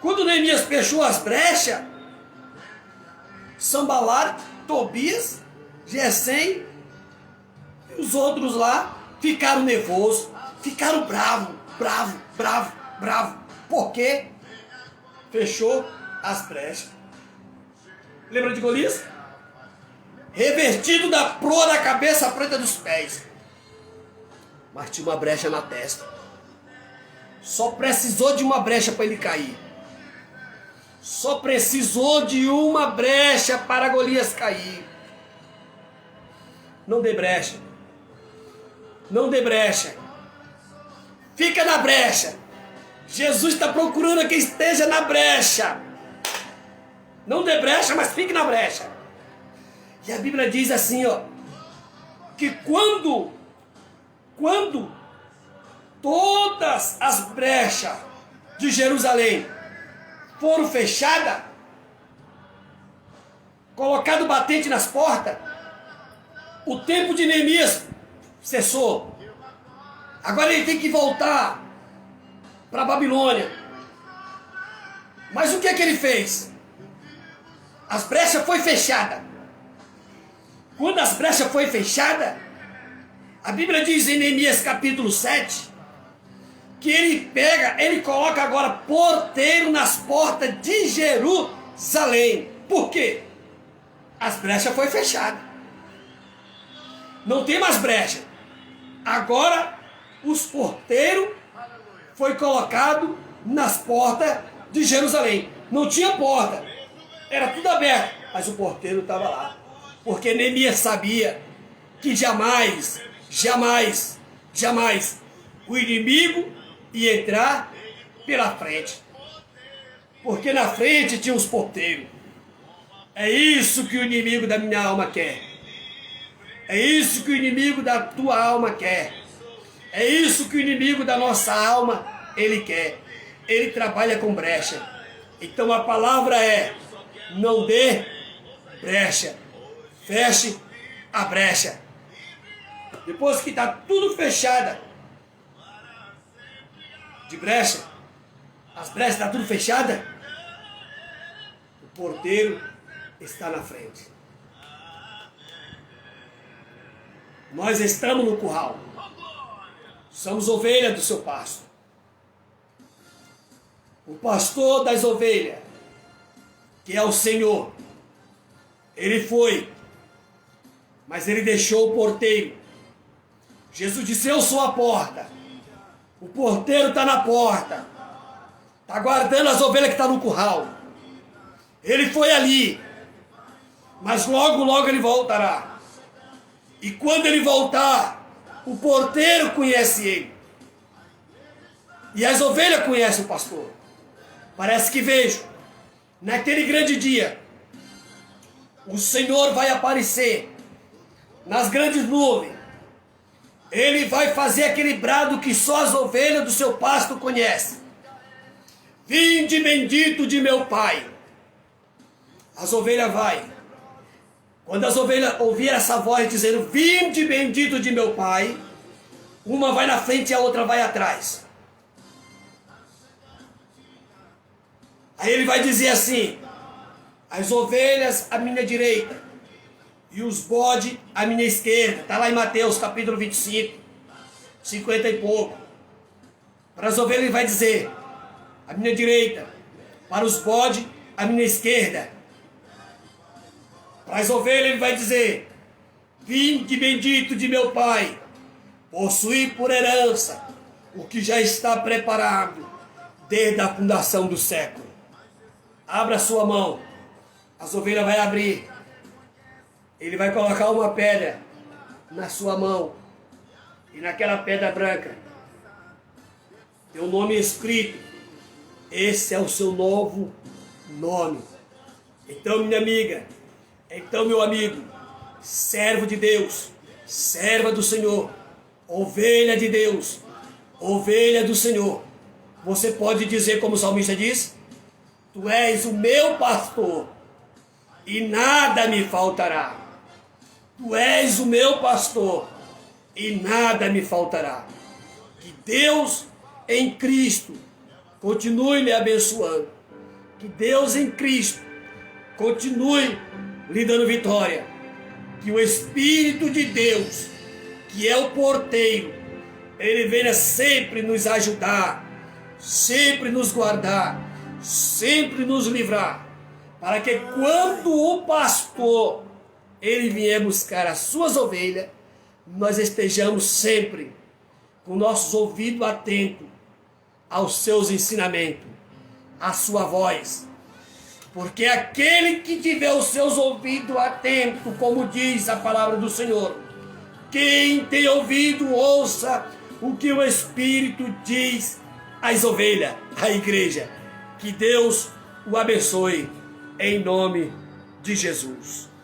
Quando Neemias fechou as brechas, Sanbalat, Tobias, Gesem e os outros lá ficaram nervosos, ficaram bravos. Por quê? Fechou as brechas. Lembra de Golias? Revestido da proa da cabeça à frente dos pés. Mas tinha uma brecha na testa. Só precisou de uma brecha para ele cair. Só precisou de uma brecha para Golias cair. Não dê brecha. Não dê brecha. Fica na brecha. Jesus está procurando quem esteja na brecha. Não dê brecha, mas fique na brecha. E a Bíblia diz assim, ó, que quando todas as brechas de Jerusalém foram fechadas, colocado batente nas portas, o tempo de Neemias cessou. Agora ele tem que voltar para a Babilônia. Mas o que é que ele fez? As brechas foi fechada. Quando as brechas foi fechada, a Bíblia diz em Neemias capítulo 7, que ele coloca agora porteiro nas portas de Jerusalém. Por quê? As brechas foi fechada. Não tem mais brecha. Agora os porteiros foi colocado nas portas de Jerusalém. Não tinha porta. Era tudo aberto. Mas o porteiro estava lá. Porque Neemias sabia que jamais o inimigo ia entrar pela frente. Porque na frente tinha os porteiros. É isso que o inimigo da minha alma quer. É isso que o inimigo da tua alma quer. É isso que o inimigo da nossa alma, ele quer. Ele trabalha com brecha. Então a palavra é, não dê brecha. Feche a brecha. Depois que está tudo fechado de brecha, as brechas estão tudo fechadas, o porteiro está na frente. Nós estamos no curral. Somos ovelhas do seu pasto. O pastor das ovelhas, que é o Senhor, ele foi, mas ele deixou o porteiro. Jesus disse, eu sou a porta. O porteiro está na porta. Está guardando as ovelhas que estão no curral. Ele foi ali. Mas logo ele voltará. E quando ele voltar, o porteiro conhece ele. E as ovelhas conhecem o pastor. Parece que vejo, naquele grande dia, o Senhor vai aparecer nas grandes nuvens. Ele vai fazer aquele brado que só as ovelhas do seu pasto conhecem. Vinde bendito de meu Pai. As ovelhas vai. Quando as ovelhas ouvir essa voz dizendo, vinde bendito de meu Pai, uma vai na frente e a outra vai atrás. Aí ele vai dizer assim, as ovelhas à minha direita e os bodes à minha esquerda. Está lá em Mateus capítulo 25, 50 e pouco. Para as ovelhas ele vai dizer, à minha direita, para os bodes à minha esquerda. Para as ovelhas ele vai dizer, vinde bendito de meu Pai, possuí por herança o que já está preparado desde a fundação do século. Abra sua mão, as ovelhas vai abrir. Ele vai colocar uma pedra na sua mão. E naquela pedra branca tem um nome escrito. Esse é o seu novo nome. Então, minha amiga, então, meu amigo, servo de Deus, serva do Senhor, ovelha de Deus, ovelha do Senhor, você pode dizer como o salmista diz, tu és o meu pastor e nada me faltará. Tu és o meu pastor e nada me faltará. Que Deus em Cristo continue lhe abençoando. Que Deus em Cristo continue lhe dando vitória. Que o Espírito de Deus, que é o porteiro, ele venha sempre nos ajudar, sempre nos guardar, sempre nos livrar, para que quando o pastor ele vier buscar as suas ovelhas, nós estejamos sempre com nossos ouvidos atentos aos seus ensinamentos, à sua voz. Porque aquele que tiver os seus ouvidos atentos, como diz a palavra do Senhor, quem tem ouvido, ouça o que o Espírito diz às ovelhas, à igreja. Que Deus o abençoe, em nome de Jesus.